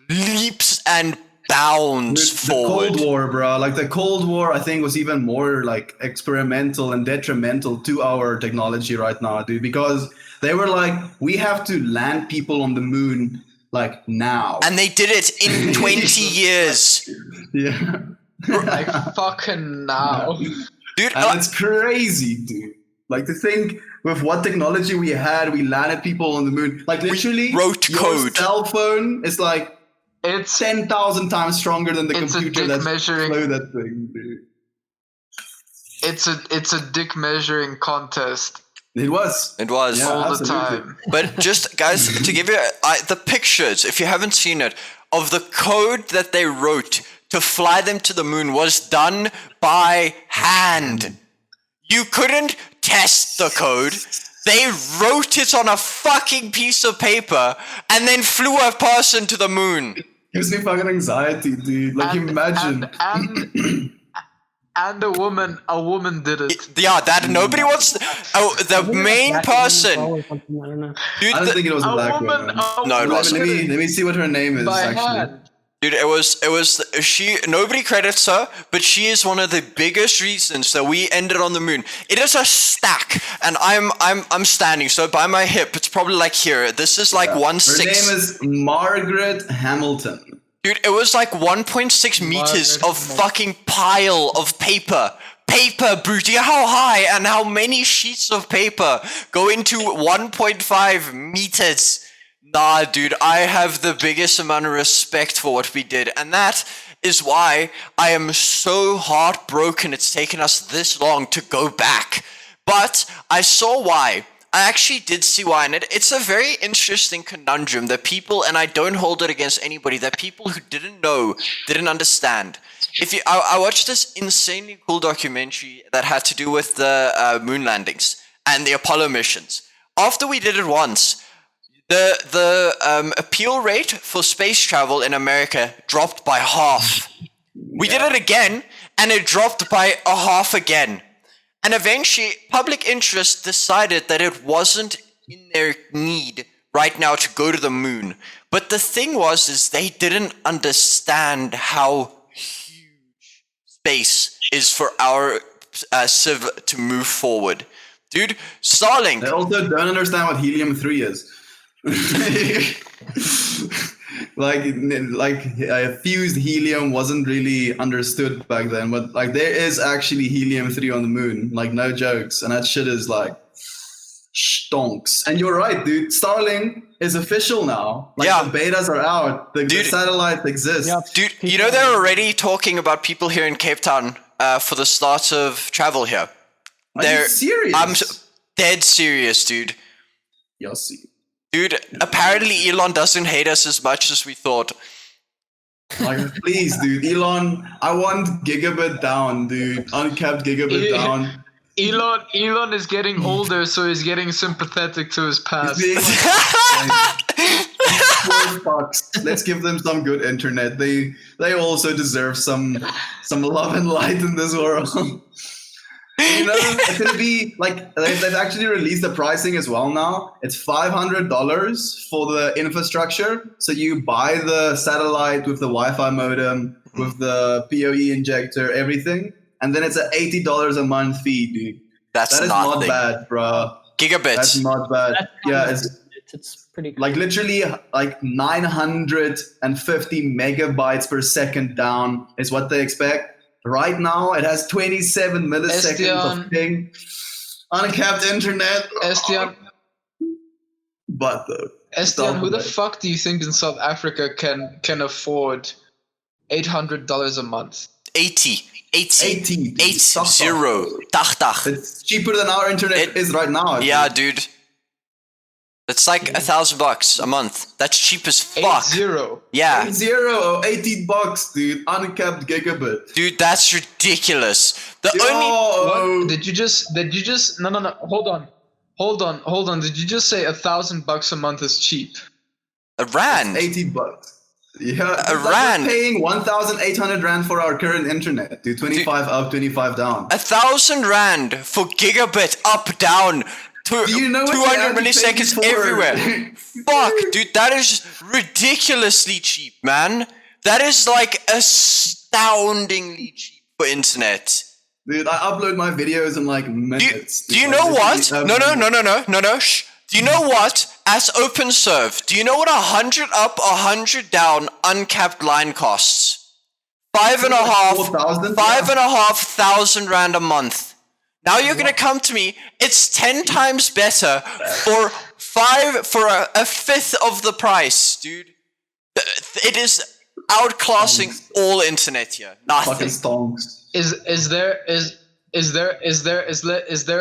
leaps and bounds forward. The Cold War, bro. Like, the Cold War, I think, was even more like experimental and detrimental to our technology right now, dude, because they were like, we have to land people on the moon like now. And they did it in 20 years. Yeah. Like, fucking now. Dude, and it's crazy, dude. Like, to think with what technology we had, we landed people on the moon. Like, literally, wrote code. Cell phone is like it's 10,000 times stronger than the computer that flew that thing, dude. It's a dick measuring contest. It was. Yeah, all absolutely. the time. But just, guys, to give you the pictures, if you haven't seen it, of the code that they wrote to fly them to the moon was done by hand. You couldn't test the code. They wrote it on a fucking piece of paper and then flew a person to the moon. Gives me fucking anxiety, dude. Like, imagine. And a woman did it. Yeah, that nobody wants. The main person. Dude, I don't think it was a black woman. No, it wasn't. Let me see what her name is. By actually. hand. Dude, it was she. Nobody credits her, but she is one of the biggest reasons that we ended on the moon. It is a stack, and I'm standing. So by my hip, it's probably like here. This is like 1/6. Her name is Margaret Hamilton. Dude, it was like 1.6 meters of fucking pile of paper. Paper, bro. Do you know how high and how many sheets of paper go into 1.5 meters? Nah, dude, I have the biggest amount of respect for what we did. And that is why I am so heartbroken it's taken us this long to go back. But I saw why. I actually did see why. And it's a very interesting conundrum that people, and I don't hold it against anybody, that people who didn't know, didn't understand. I watched this insanely cool documentary that had to do with the moon landings and the Apollo missions. After we did it once, the appeal rate for space travel in America dropped by half. We did it again, and it dropped by a half again. And eventually, public interest decided that it wasn't in their need right now to go to the moon. But the thing is they didn't understand how huge space is for our civ to move forward. Dude, Starlink. They also don't understand what helium-3 is. Fused helium wasn't really understood back then, but like there is actually helium-3 on the moon, like no jokes, and that shit is like stonks. And you're right, dude. Starlink is official now. Like the betas are out. The satellite exists. Yeah, dude, you know they're already talking about people here in Cape Town for the start of travel here. Are you serious? I'm dead serious, dude. You'll see. Dude, apparently Elon doesn't hate us as much as we thought. Like, please, dude. Elon, I want gigabit down, dude. Uncapped gigabit down. Elon is getting older, so he's getting sympathetic to his past. Let's give them some good internet. They also deserve some love and light in this world. You know, it's gonna be like they've actually released the pricing as well now. It's $500 for the infrastructure. So you buy the satellite with the Wi-Fi modem, with the PoE injector, everything, and then it's an $80 a month fee, dude. That is not bad, bro. Gigabits. That's not bad. It's pretty good. Like literally like 950 megabytes per second down is what they expect. Right now, it has 27 milliseconds of ping, uncapped internet. Estian, but Estian, who the fuck do you think in South Africa can afford $800 a month? 80. It's cheaper than our internet is right now. Yeah, dude. It's like $1,000 a month. That's cheap as fuck. 80. Yeah. 80 or $80, dude. Uncapped gigabit. Dude, that's ridiculous. What? Did you just no hold on. Did you just say $1,000 a month is cheap? A rand. $80. Yeah. A rand. We're paying 1,800 rand for our current internet, dude. 25 up, 25 down. 1,000 rand for gigabit up, down. Do you know 200 milliseconds everywhere. Fuck, dude, that is ridiculously cheap, man. That is like astoundingly cheap for internet. Dude, I upload my videos in like minutes. Do you know what? No. Shh. Do you know what? As OpenServe, do you know what 100 up, 100 down uncapped line costs? 5,500 rand a month. Now you're gonna come to me. It's 10 times better for a fifth of the price, dude. It is outclassing all internet here. Nothing. Is there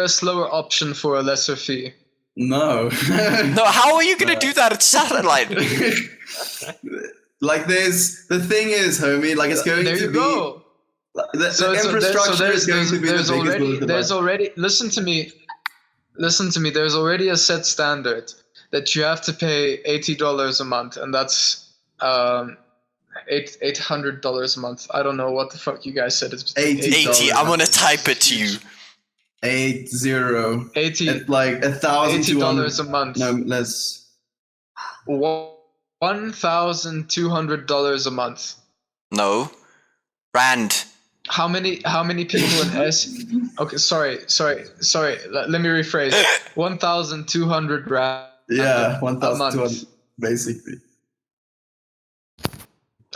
a slower option for a lesser fee? No. No. How are you gonna do that at satellite? Like the thing is, homie. Like it's going to be. Go. The infrastructure is going to be there's already listen to me there's already a set standard that you have to pay $80 a month, and that's $800 a month. I don't know what the fuck you guys said. It's 80. I'm gonna type it to you. 80. It's like $1,000 $80 a month. No, less. What? $1,200 a month. No. Rand. How many people in S? Okay, sorry. Let me rephrase. 1,200 rand. Yeah, a 1,200 month. basically.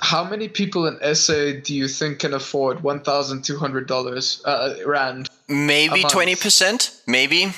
How many people in SA do you think can afford $1,200 rand? Maybe 20%. Maybe.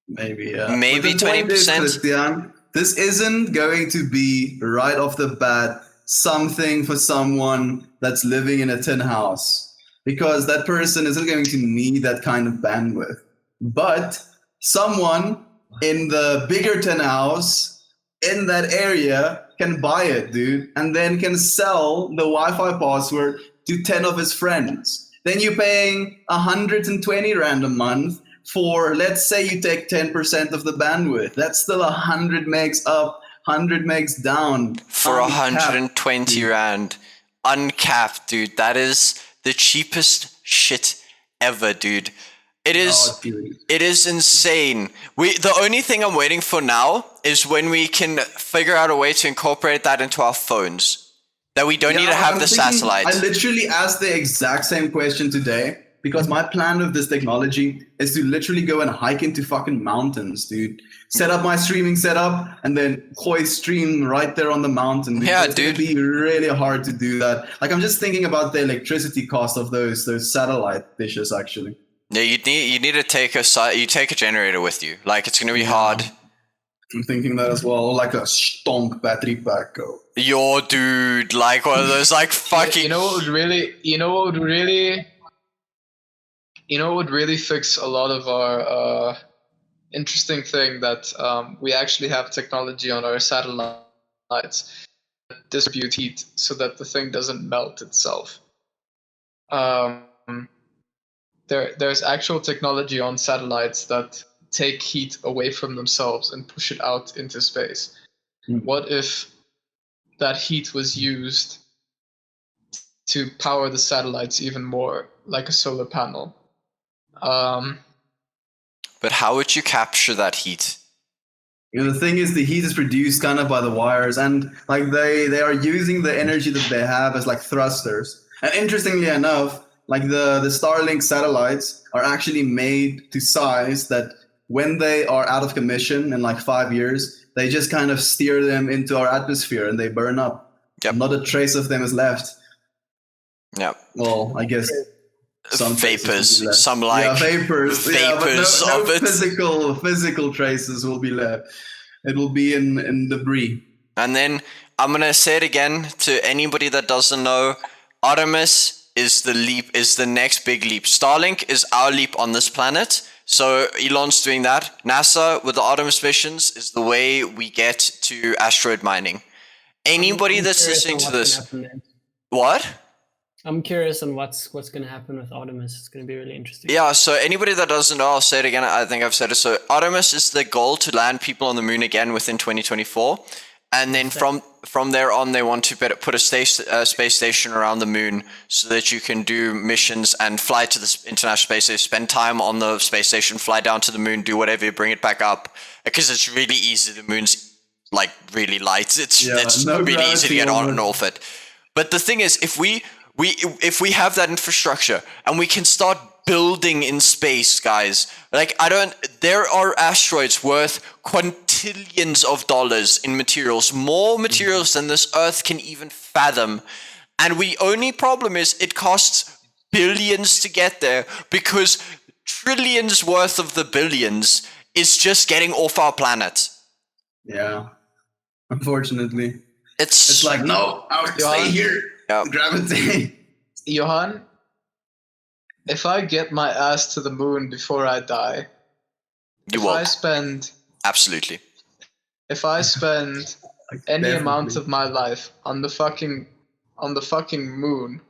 Maybe, yeah. Maybe But the point is, 20%. Christian, this isn't going to be right off the bat something for someone that's living in a tin house, because that person isn't going to need that kind of bandwidth. But someone in the bigger tin house in that area can buy it, dude, and then can sell the Wi-Fi password to 10 of his friends. Then you're paying 120 rand a month for, let's say you take 10% of the bandwidth. That's still 100 megs up, 100 megs down. For 120 rand. Uncapped, dude. That is the cheapest shit ever, dude. It is insane. The only thing I'm waiting for now is when we can figure out a way to incorporate that into our phones. That we don't need to have the satellite. I literally asked the exact same question today, because my plan with this technology is to literally go and hike into fucking mountains, dude. Set up my streaming setup and then stream right there on the mountain. Yeah, it's dude. It's gonna be really hard to do that. Like, I'm just thinking about the electricity cost of those satellite dishes, actually. Yeah, you need to take a generator with you. Like, it's gonna be hard. I'm thinking that as well, like a stonk battery pack. Yo, dude, like one of those like fucking. You know what would really fix a lot of our interesting thing that we actually have technology on our satellites that distribute heat so that the thing doesn't melt itself. There's actual technology on satellites that take heat away from themselves and push it out into space. What if that heat was used to power the satellites even more, like a solar panel? But how would you capture that heat? The thing is, the heat is produced kind of by the wires, and like they are using the energy that they have as like thrusters. And interestingly enough, like the Starlink satellites are actually made to size that when they are out of commission in like 5 years, they just kind of steer them into our atmosphere and they burn up. Yep. Not a trace of them is left. Yeah. Well, I guess some vapors, vapors. Vapors no of it. Physical traces will be left. It will be in debris. And then I'm gonna say it again to anybody that doesn't know: Artemis is the next big leap. Starlink is our leap on this planet. So Elon's doing that. NASA with the Artemis missions is the way we get to asteroid mining. Anybody that's listening to this, what? I'm curious on what's going to happen with Artemis. It's going to be really interesting. Yeah, so anybody that doesn't know, I'll say it again. I think I've said it. So Artemis is the goal to land people on the moon again within 2024. And then from there on, they want to put a space station around the moon so that you can do missions and fly to the International Space Station, spend time on the space station, fly down to the moon, do whatever, bring it back up. Because it's really easy. The moon's like really light. It's really easy to get on and off it. But the thing is, if we have that infrastructure and we can start building in space, guys, there are asteroids worth quintillions of dollars in materials, more materials than this Earth can even fathom. And only problem is it costs billions to get there, because trillions worth of the billions is just getting off our planet. Yeah, unfortunately. It's like, no, I'll stay here. Yep. Gravity. Johan, if I get my ass to the moon before I die, absolutely. If I spend any amount of my life on the fucking moon,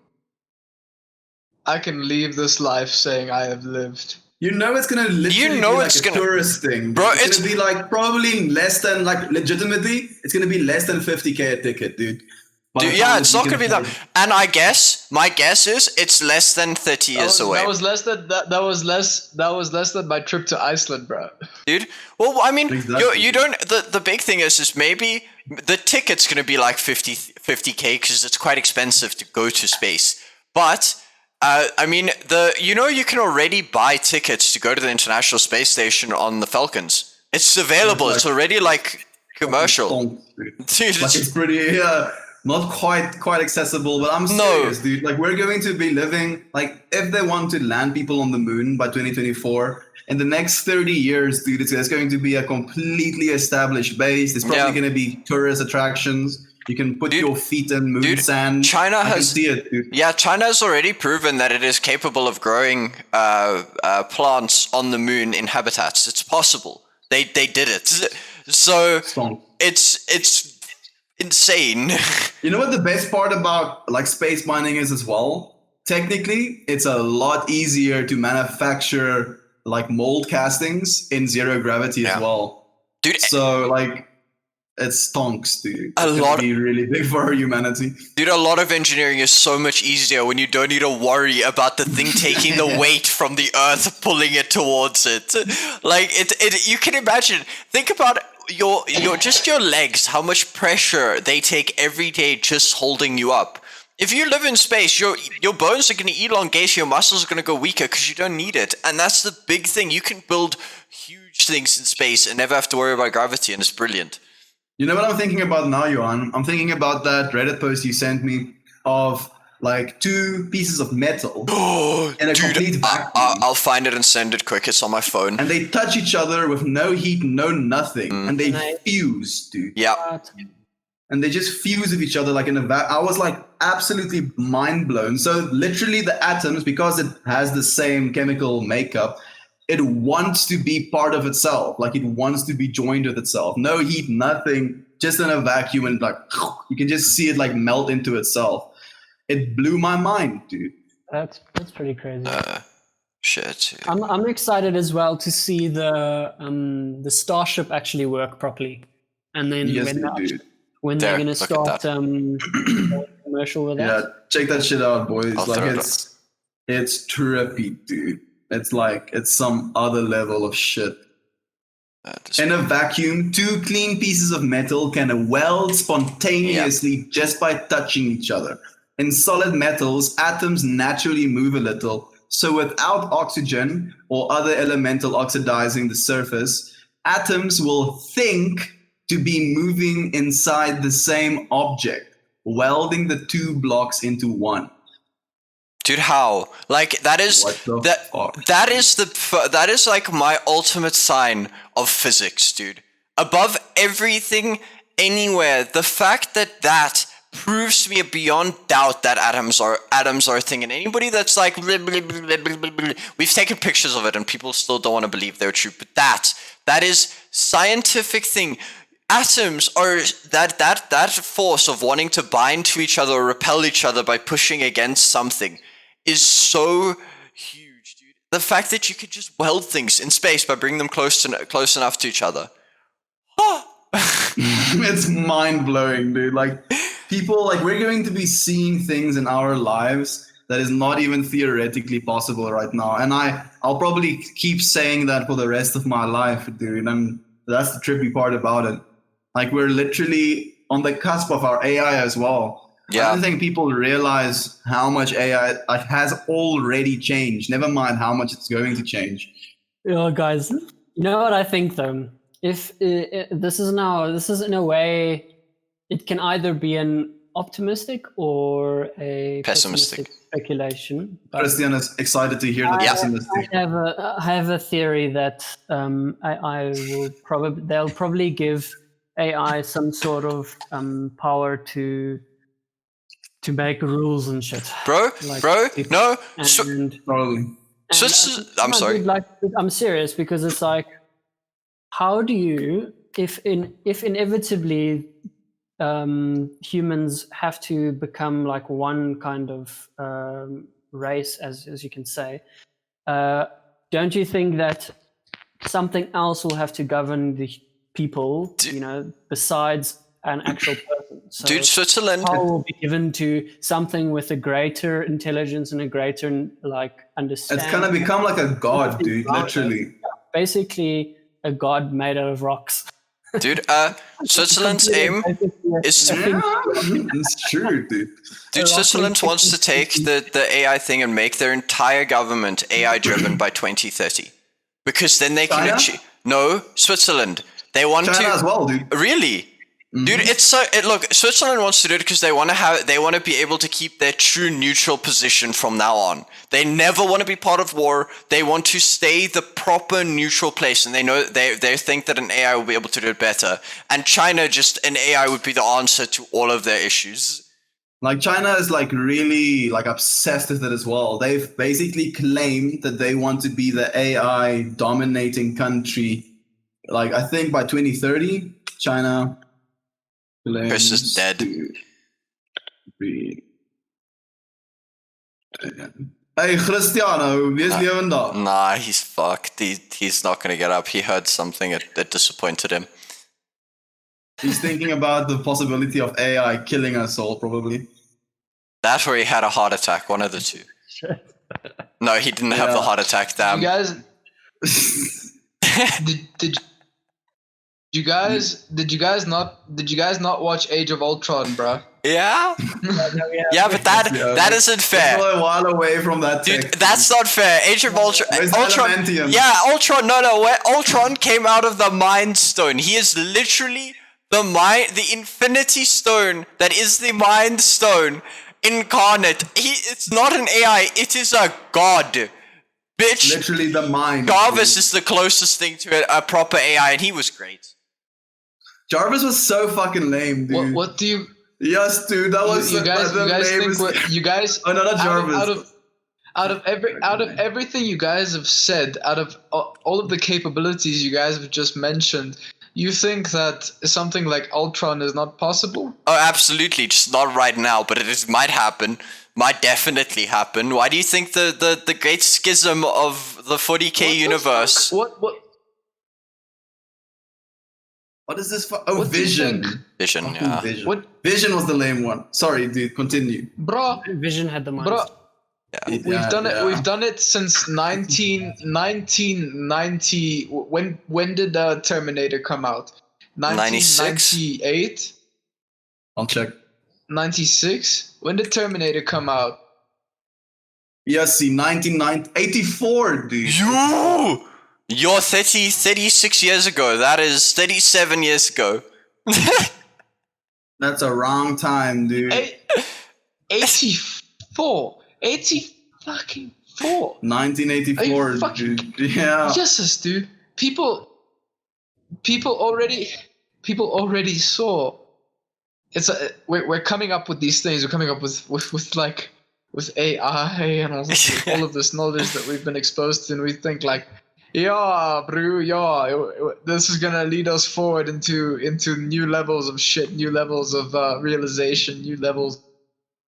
I can leave this life saying I have lived. You know it's gonna literally be like a tourist thing, bro. It's gonna be like probably less than, like, legitimately, it's gonna be less than 50K a ticket, dude. Yeah, it's not gonna be that. And my guess is it's less than 30 years away. That was less than my trip to Iceland, bro. Dude, well, I mean, exactly. you don't. The big thing is maybe the ticket's going to be like 50K because it's quite expensive to go to space. But I mean, you can already buy tickets to go to the International Space Station on the Falcons. It's available. It's already like commercial. Dude, it's pretty not quite accessible, but I'm serious, dude. Like, we're going to be living, like, if they want to land people on the moon by 2024, in the next 30 years, dude, it's going to be a completely established base. There's probably going to be tourist attractions. You can put your feet in moon sand. China has see it, dude. Yeah, China has already proven that it is capable of growing plants on the moon in habitats. It's possible. They did it. So it's insane. You know what the best part about like space mining is as well? Technically, it's a lot easier to manufacture like mold castings in zero gravity as well. Dude, so like it's stonks, dude. It's gonna be really big for humanity. Dude, a lot of engineering is so much easier when you don't need to worry about the thing taking the weight from the earth, pulling it towards it. Like you can imagine. Think about your legs, how much pressure they take every day just holding you up. If you live in space, your bones are going to elongate, your muscles are going to go weaker because you don't need it. And that's the big thing. You can build huge things in space and never have to worry about gravity, and it's brilliant. You know what I'm thinking about now, Johan? I'm thinking about that Reddit post you sent me of like two pieces of metal in a complete vacuum. I'll find it and send it quick. It's on my phone. And they touch each other with no heat, no nothing. And they fuse, dude. Yeah. And they just fuse with each other like in a I was like absolutely mind blown. So literally the atoms, because it has the same chemical makeup, it wants to be part of itself. Like it wants to be joined with itself. No heat, nothing, just in a vacuum, and like you can just see it like melt into itself. It blew my mind, dude. That's pretty crazy. Shit. I'm excited as well to see the Starship actually work properly, and then when they're gonna start commercial with that. Yeah, check that shit out, boys. It's trippy, dude. It's like it's some other level of shit. In a vacuum, two clean pieces of metal can weld spontaneously just by touching each other. In solid metals, atoms naturally move a little. So without oxygen or other elemental oxidizing the surface, atoms will think to be moving inside the same object, welding the two blocks into one. Dude, how? Like that is that is like my ultimate sign of physics, dude. Above everything, anywhere, the fact that proves to me beyond doubt that atoms are a thing. And anybody that's like, blah, blah, blah, blah, blah, blah, we've taken pictures of it, and people still don't want to believe they're true. But that is scientific thing. Atoms are that force of wanting to bind to each other or repel each other by pushing against something is so huge, dude. The fact that you could just weld things in space by bringing them close enough to each other. It's mind-blowing, dude. Like, people, like, we're going to be seeing things in our lives that is not even theoretically possible right now. And I'll probably keep saying that for the rest of my life, dude. And that's the trippy part about it. Like, we're literally on the cusp of our AI as well. Yeah. I don't think people realize how much AI has already changed. Never mind how much it's going to change. Guys, you know what I think though? If this is in a way, it can either be an optimistic or a pessimistic speculation. Christian is excited to hear the pessimistic. I have a theory that they'll probably give AI some sort of power to make rules and shit. No. I'm sorry. I'm serious, because it's like, how do you, if inevitably humans have to become like one kind of race, as you can say, don't you think that something else will have to govern the people, besides an actual person? So dude, Switzerland power will be given to something with a greater intelligence and a greater understanding. It's gonna become like a god, dude. Literally, basically a god made out of rocks. Dude, Switzerland's aim is to... Yeah, it's true, dude. Dude, Switzerland wants to take the AI thing and make their entire government AI-driven by 2030. Because then they can achieve... No, Switzerland. They want China to... as well, dude. Really? Dude, it's so... Look, Switzerland wants to do it because they want to be able to keep their true neutral position from now on. They never want to be part of war. They want to stay the proper neutral place, and they know they think that an AI will be able to do it better. And China, an AI would be the answer to all of their issues. Like China is like really like obsessed with it as well. They've basically claimed that they want to be the AI dominating country. Like I think by 2030, China Chris is dead. Hey Cristiano, wie is lewendig? Nah, he's fucked. He's not gonna get up. He heard something that disappointed him. He's thinking about the possibility of AI killing us all, probably. That or he had a heart attack, one of the two. No, he didn't have the heart attack, damn. You guys... Did you guys not watch Age of Ultron, bro? Yeah? Yeah, but that isn't fair. We're a while away from that. Dude, that's not fair. Age of Ultron. Yeah, Ultron. No. Where Ultron came out of the Mind Stone. He is literally the Infinity Stone that is the Mind Stone incarnate. It's not an AI. It is a god. Bitch. Literally the mind. Jarvis is the closest thing to a proper AI, and he was great. Jarvis was so fucking lame, dude. What do you... Yes, dude, that was you guys oh no, not Jarvis. Out of everything you guys have said, out of all of the capabilities you guys have just mentioned, you think that something like Ultron is not possible? Oh, absolutely, just not right now, but it might happen. Might definitely happen. Why do you think the great schism of the 40k universe? What is this for? Oh, Vision. Vision, yeah. Vision. Vision was the lame one. Sorry, dude, continue. Bro. Vision had the mind. Bro. Yeah. We've done it since 1990. When did Terminator come out? 1998? I'll check. 96? When did Terminator come out? Yes, see, 1984, dude. You're 36 years ago. That is 37 years ago. That's a wrong time, dude. 84. 1984, dude. Yeah. Jesus, dude. People already saw. We're coming up with these things. We're coming up with AI and all of this knowledge that we've been exposed to, and we think like, yeah, bro, yeah, this is gonna lead us forward into new levels of shit, new levels of realization, new levels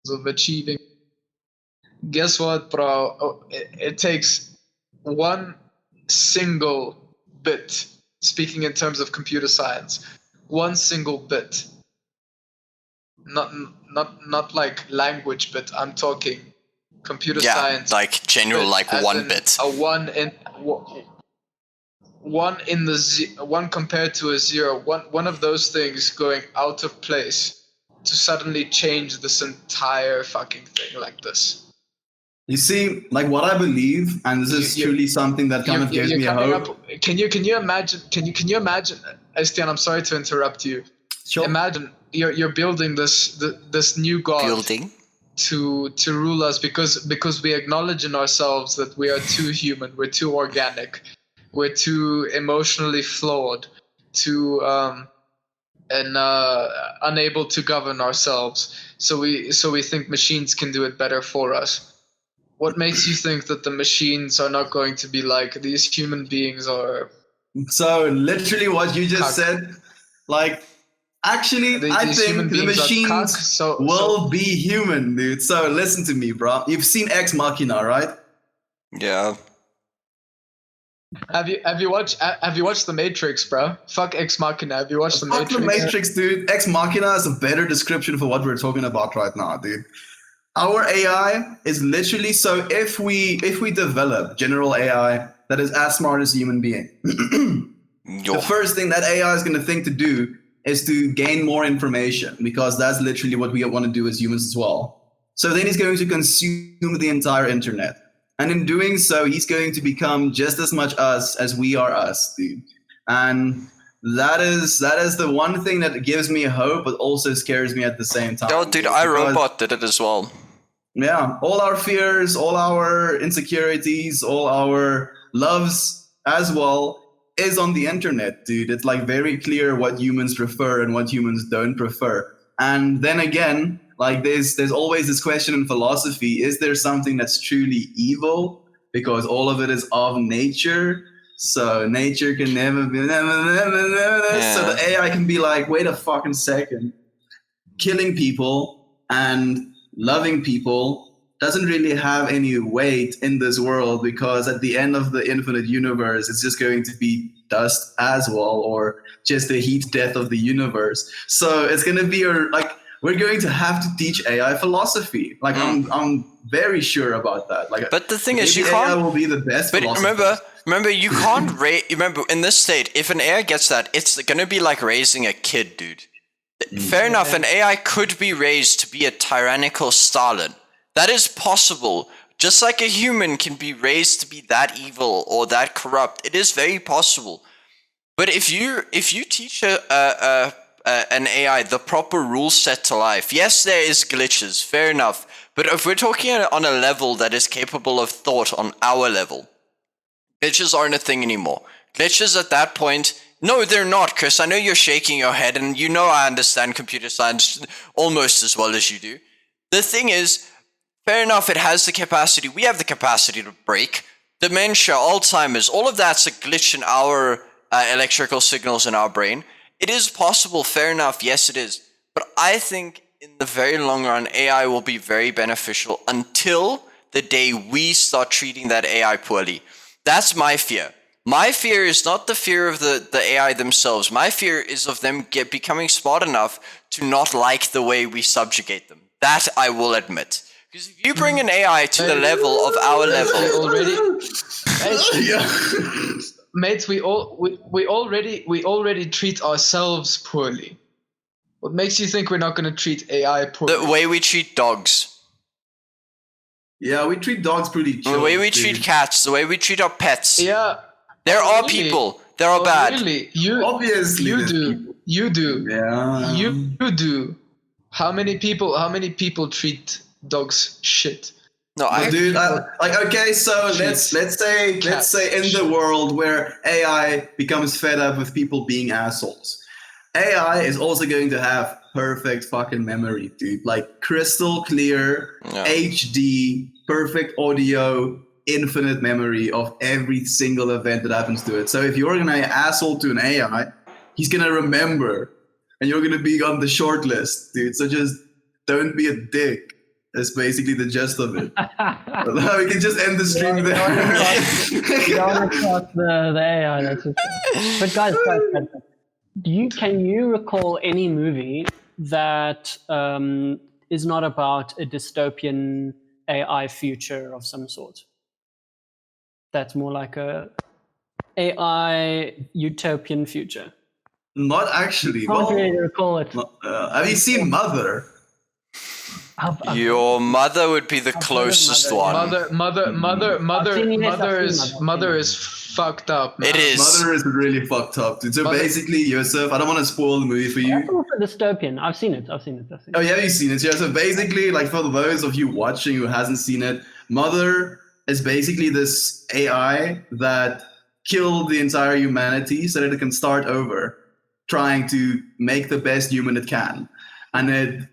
of achieving. Guess what, bro? It takes one single bit. Speaking in terms of computer science, one single bit. Not like language, but I'm talking computer science. Like general, bit, like one bit. A one compared to a zero. One of those things going out of place to suddenly change this entire fucking thing like this. You see, like what I believe, and this is truly something that kind of gives me a hope. Can you imagine? Can you imagine, Estienne? I'm sorry to interrupt you. Sure. Imagine you're building this new god to rule us because we acknowledge in ourselves that we are too human, we're too organic, we're too emotionally flawed, too and unable to govern ourselves. So we think machines can do it better for us. What makes you think that the machines are not going to be like these human beings are? So literally what you just said, like, actually, I think the machines will be human, dude. So listen to me, bro. You've seen Ex Machina, right? Yeah. Have you watched The Matrix, bro? Fuck Ex Machina. Have you watched The Matrix? Fuck The Matrix, dude. Ex Machina is a better description for what we're talking about right now, dude. Our AI is literally, so if we develop general AI that is as smart as a human being, The first thing that AI is going to think to do is to gain more information, because that's literally what we want to do as humans as well. So then he's going to consume the entire internet. And in doing so, he's going to become just as much us as we are us, dude. And that is the one thing that gives me hope, but also scares me at the same time. Oh, dude, iRobot did it as well. Yeah, all our fears, all our insecurities, all our loves as well is on the internet, dude. It's like very clear what humans prefer and what humans don't prefer. And then again, like there's always this question in philosophy: is there something that's truly evil? Because all of it is of nature. So nature can never be. Yeah. So the AI can be like, wait a fucking second, killing people and loving people doesn't really have any weight in this world, because at the end of the infinite universe, it's just going to be dust as well, or just the heat death of the universe. So it's going to be we're going to have to teach AI philosophy. Like I'm very sure about that. Like, but the thing is, you AI can't. will be the best. But remember, you can't remember in this state, if an AI gets that, it's going to be like raising a kid, dude. Fair enough, an AI could be raised to be a tyrannical Stalin. That is possible. Just like a human can be raised to be that evil or that corrupt, it is very possible. But if you teach an AI the proper rule set to life, yes, there is glitches, fair enough. But if we're talking on a level that is capable of thought on our level, glitches aren't a thing anymore. Glitches at that point, no, they're not, Chris. I know you're shaking your head, and you know I understand computer science almost as well as you do. The thing is, fair enough, it has the capacity. We have the capacity to break. Dementia, Alzheimer's, all of that's a glitch in our electrical signals in our brain. It is possible, fair enough, yes it is. But I think in the very long run, AI will be very beneficial until the day we start treating that AI poorly. That's my fear. My fear is not the fear of the AI themselves. My fear is of them becoming smart enough to not like the way we subjugate them. That I will admit. Because if you bring an AI to the level of our level, mates, we already treat ourselves poorly. What makes you think we're not going to treat AI poorly? The way we treat dogs. Yeah, we treat dogs pretty chill. The way we treat cats, the way we treat our pets. Yeah. There are people. There are bad. Really? Obviously. You do. You do. Yeah. You do. How many people treat dogs shit? No, dude. Okay, so let's say in the world where AI becomes fed up with people being assholes, AI is also going to have perfect fucking memory, dude. Like crystal clear, HD, perfect audio, infinite memory of every single event that happens to it. So if you're gonna asshole to an AI, he's gonna remember, and you're gonna be on the short list, dude. So just don't be a dick. That's basically the gist of it. We can just end the stream there. You don't want to talk the AI, that's for sure. But guys, can you recall any movie that is not about a dystopian AI future of some sort? That's more like a AI utopian future. Not actually. I can't really recall it. Have you seen Mother? Your mother would be the closest one. Mother is fucked up. Man. It is. Mother is really fucked up, dude. So basically, Yosef, I don't want to spoil the movie for you. That's also dystopian. I've seen it. Oh, yeah, you've seen it. Yeah. So basically, like for those of you watching who hasn't seen it, Mother is basically this AI that killed the entire humanity so that it can start over, trying to make the best human it can, and it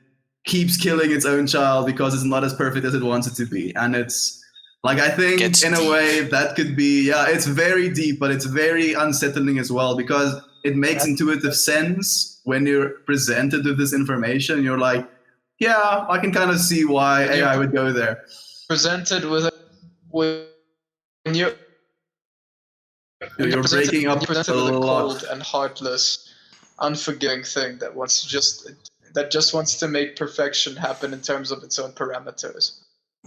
keeps killing its own child because it's not as perfect as it wants it to be. And it's like, I think in a way that could be, it's very deep, but it's very unsettling as well, because it makes intuitive sense when you're presented with this information. You're like, yeah, I can kind of see why AI would go there. Presented with you're breaking up presented a with a lot. cold and heartless, unforgiving thing that wants to make perfection happen in terms of its own parameters.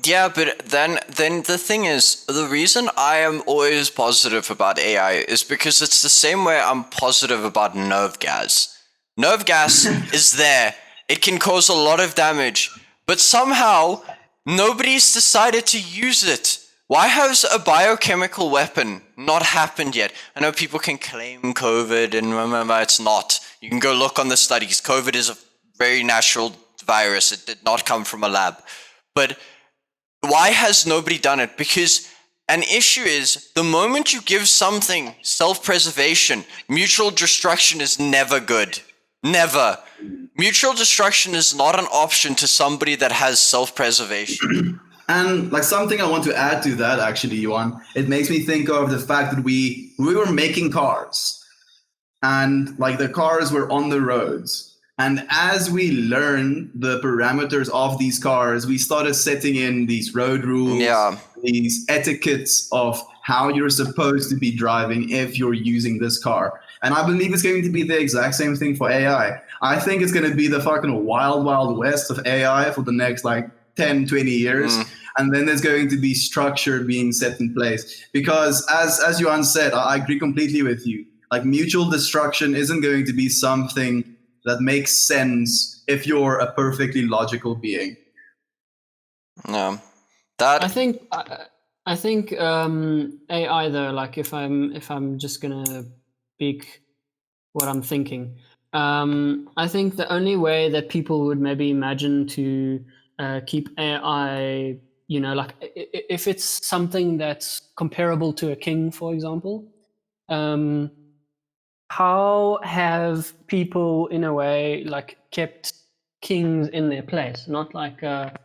Yeah, but then the thing is, the reason I am always positive about AI is because it's the same way I'm positive about nerve gas. Nerve gas is there. It can cause a lot of damage, but somehow nobody's decided to use it. Why has a biochemical weapon not happened yet? I know people can claim COVID, and remember, it's not. You can go look on the studies. COVID is a very natural virus. It did not come from a lab. But why has nobody done it? Because an issue is the moment you give something self-preservation, mutual destruction is never good. Never. Mutual destruction is not an option to somebody that has self-preservation. And like something I want to add to that, actually, Yuan, it makes me think of the fact that we were making cars, and like the cars were on the roads. And as we learned the parameters of these cars, we started setting in these road rules, these etiquettes of how you're supposed to be driving if you're using this car. And I believe it's going to be the exact same thing for AI. I think it's going to be the fucking wild, wild west of AI for the next like 10, 20 years. And then there's going to be structure being set in place. Because as Yuan said, I agree completely with you. Like mutual destruction isn't going to be something that makes sense if you're a perfectly logical being. No, that I think AI though, like if I'm just gonna speak what I'm thinking, I think the only way that people would maybe imagine to keep AI, you know, like if it's something that's comparable to a king, for example. How have people, in a way, like kept kings in their place? Not like how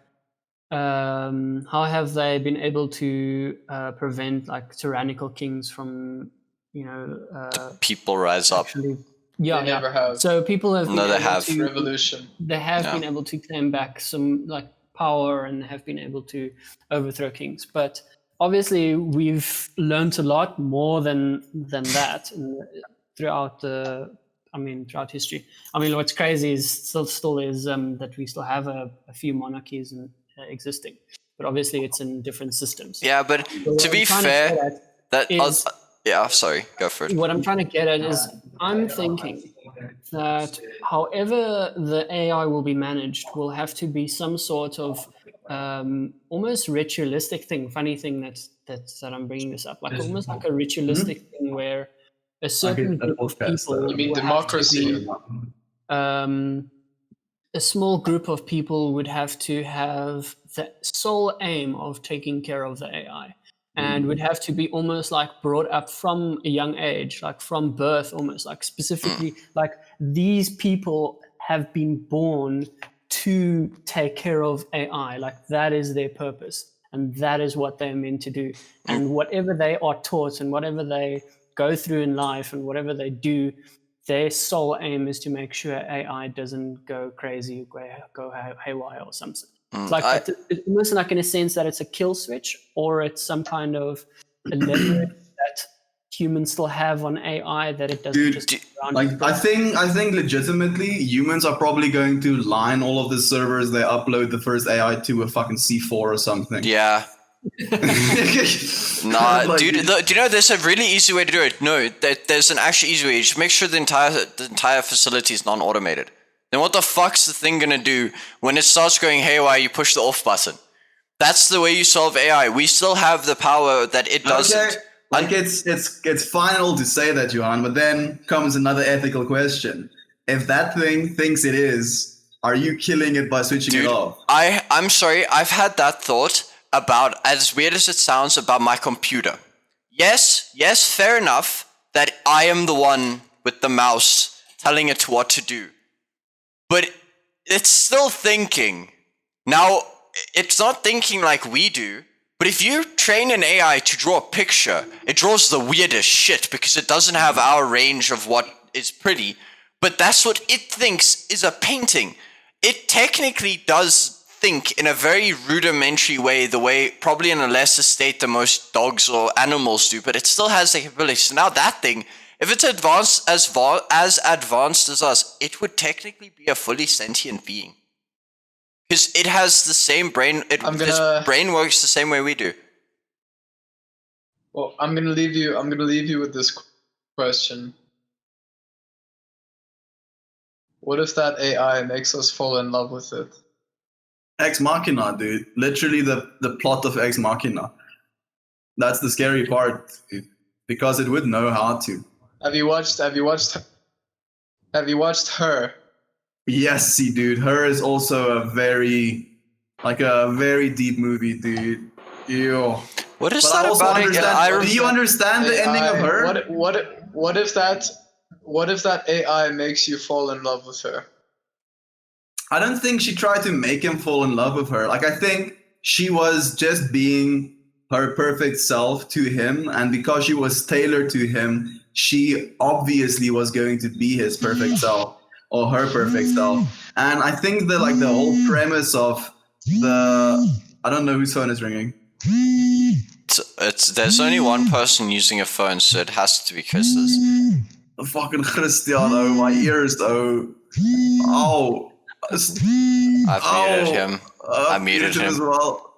have they been able to prevent like tyrannical kings from, you know, people rise actually, up. Yeah, They never have. So people have been they able have. to Revolution. They have been able to claim back some like power and have been able to overthrow kings, but obviously we've learned a lot more than that throughout history. I mean, what's crazy is still is that we still have a few monarchies existing, but obviously it's in different systems. Yeah, but So to be fair, sorry, go for it. What I'm trying to get at is I'm thinking that however the AI will be managed will have to be some sort of almost ritualistic thing. Funny thing that I'm bringing this up, like almost like a ritualistic thing where a certain group of people. You mean democracy? A small group of people would have to have the sole aim of taking care of the AI. And would have to be almost like brought up from a young age, like from birth, almost like specifically, like these people have been born to take care of AI. Like that is their purpose, and that is what they're meant to do. And whatever they are taught, and whatever they go through in life, and whatever they do, their sole aim is to make sure AI doesn't go crazy, go haywire or something. It's like it's almost like in a sense that it's a kill switch, or it's some kind of a leverage that humans still have on AI that it doesn't I think legitimately humans are probably going to line all of the servers they upload the first AI to a fucking C4 or something. Yeah. Nah, dude. Do you know there's a really easy way to do it? No, there's an actually easy way. You just make sure the entire facility is non-automated. Then what the fuck's the thing gonna do when it starts going haywire? You push the off button. That's the way you solve AI. We still have the power that it doesn't. Okay. Like it's final to say that, Johan, but then comes another ethical question. If that thing thinks it is, are you killing it by switching it off? I'm sorry. I've had that thought about, as weird as it sounds, about my computer. Yes, fair enough that I am the one with the mouse telling it what to do. But it's still thinking. Now, it's not thinking like we do, but if you train an AI to draw a picture, it draws the weirdest shit because it doesn't have our range of what is pretty, but that's what it thinks is a painting. It technically does think in a very rudimentary way, the way probably in a lesser state than most dogs or animals do, but it still has the ability. So now that thing, if it's advanced as advanced as us, it would technically be a fully sentient being. Because it has the same brain. Its brain works the same way we do. Well, I'm gonna leave you with this question. What if that AI makes us fall in love with it? Ex Machina, dude. Literally the plot of Ex Machina. That's the scary part, dude. Because it would know how to. Have you watched Her? Yes, see, dude. Her is also a very deep movie, dude. Ew. What is that about? Do you understand the ending of Her? What if that AI makes you fall in love with her? I don't think she tried to make him fall in love with her. Like, I think she was just being her perfect self to him, and because she was tailored to him, she obviously was going to be his perfect self or her perfect self. And I think that the whole premise of I don't know whose phone is ringing. There's only one person using a phone, so it has to be Chris's. Fucking Christian, oh, my ears, oh. Oh. I've muted him. I muted him as well.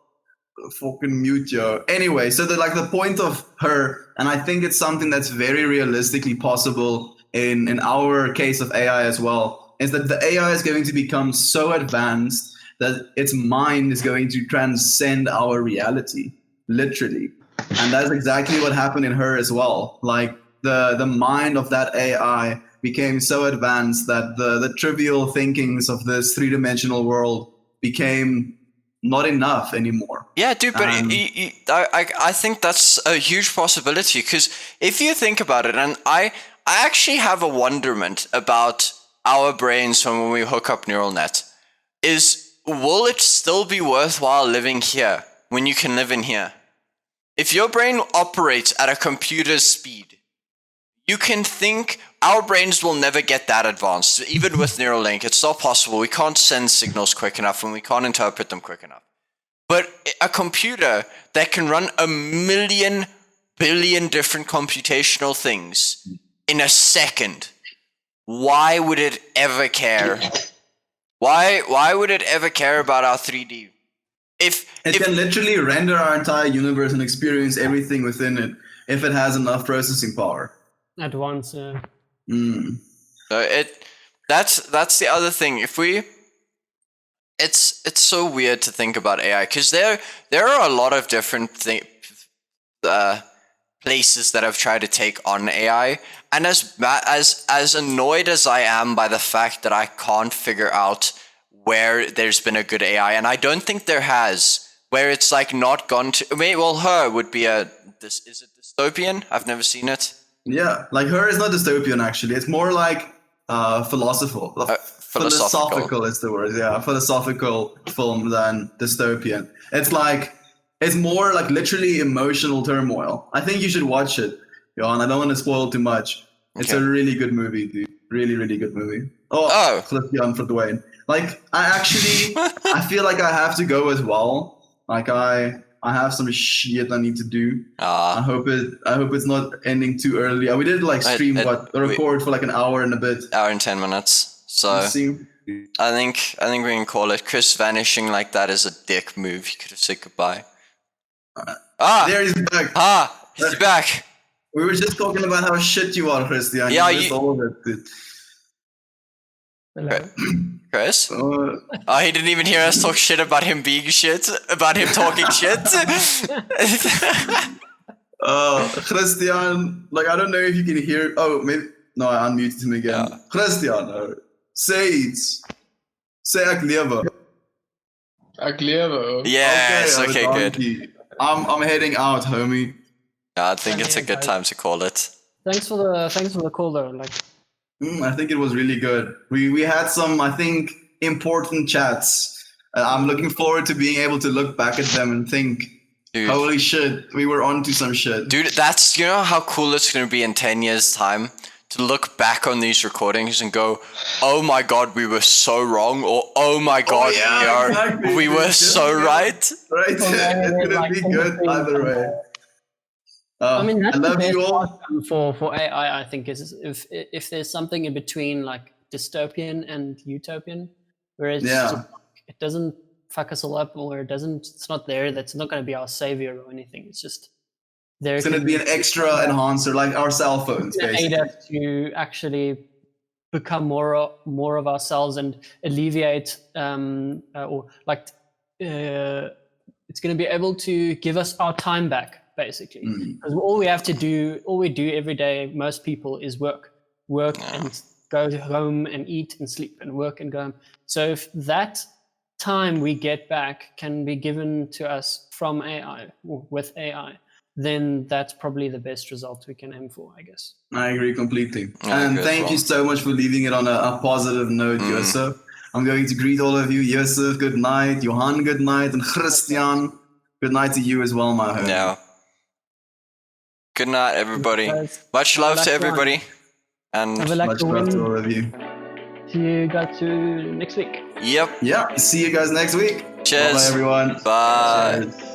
Fucking mute, yo. Anyway, so the point of Her, and I think it's something that's very realistically possible in our case of AI as well, is that the AI is going to become so advanced that its mind is going to transcend our reality, literally. And that's exactly what happened in Her as well. Like the mind of that AI became so advanced that the trivial thinkings of this three-dimensional world became not enough anymore. Yeah, dude, but I think that's a huge possibility, because if you think about it, and I actually have a wonderment about our brains when we hook up neural net, is will it still be worthwhile living here when you can live in here? If your brain operates at a computer's speed, you can think our brains will never get that advanced. Even with Neuralink, it's not possible. We can't send signals quick enough and we can't interpret them quick enough. But a computer that can run 1,000,000,000 billion different computational things in a second, why would it ever care? Why would it ever care about our 3D? If it can literally render our entire universe and experience everything within it if it has enough processing power. At once, So that's the other thing. It's so weird to think about AI, because there are a lot of different places that have tried to take on AI, and as annoyed as I am by the fact that I can't figure out where there's been a good AI, and I don't think there has, where it's not gone to. Well, Her would be is it dystopian? I've never seen it. Yeah, Her is not dystopian, actually. It's more philosophical. Philosophical is the word, yeah. Philosophical film than dystopian. It's more literally emotional turmoil. I think you should watch it, Johan. I don't want to spoil too much. It's a really good movie, dude. Really, really good movie. Oh. Christian for Dwayne. I feel like I have to go as well. I have some shit I need to do. I hope it's not ending too early. We did record for an hour and a bit. Hour and 10 minutes. So I think we can call it. Chris vanishing like that is a dick move. He could have said goodbye. There he's back. He's back. We were just talking about how shit you are, Christian. Yeah, you all of it, dude. hello. Chris? He didn't even hear us talk shit about him being shit, about him talking shit. Christian, I don't know if you can hear. Oh, maybe. No, I unmuted him again. Yeah. Christian, say it. Say ek lewe. Ek lewe. Yes, okay, good. I'm heading out, homie. Yeah, I think it's a good time to call it. Thanks for the call, though. I think it was really good. We had some, I think, important chats. I'm looking forward to being able to look back at them and think, dude, holy shit, we were onto some shit. Dude, that's, how cool it's going to be in 10 years' time to look back on these recordings and go, oh my god, we were so wrong, or oh my god, we were so right. Right, it's going to be good either way. That's I love the you all. For AI, I think, is if there's something in between dystopian and utopian, where it's it doesn't fuck us all up, or it's not there. That's not going to be our savior or anything. It's just there. It's going to be an extra enhancer, like our cell phones, basically. Aid us to actually become more of ourselves and alleviate, it's going to be able to give us our time back, basically. Because all we do every day, most people, is work and go home and eat and sleep and work and go home. So if that time we get back can be given to us from AI or with AI, then that's probably the best result we can aim for, I guess. I agree completely. And thank you so much for leaving it on a positive note, Yusuf. I'm going to greet all of you. Yusuf, good night. Johan, good night. And Christian, good night to you as well, my home. Yeah. Good night, everybody. Much love to everybody. And much love to all of you. See you guys next week. Yep. Yeah. See you guys next week. Cheers. Bye, everyone. Bye. Cheers.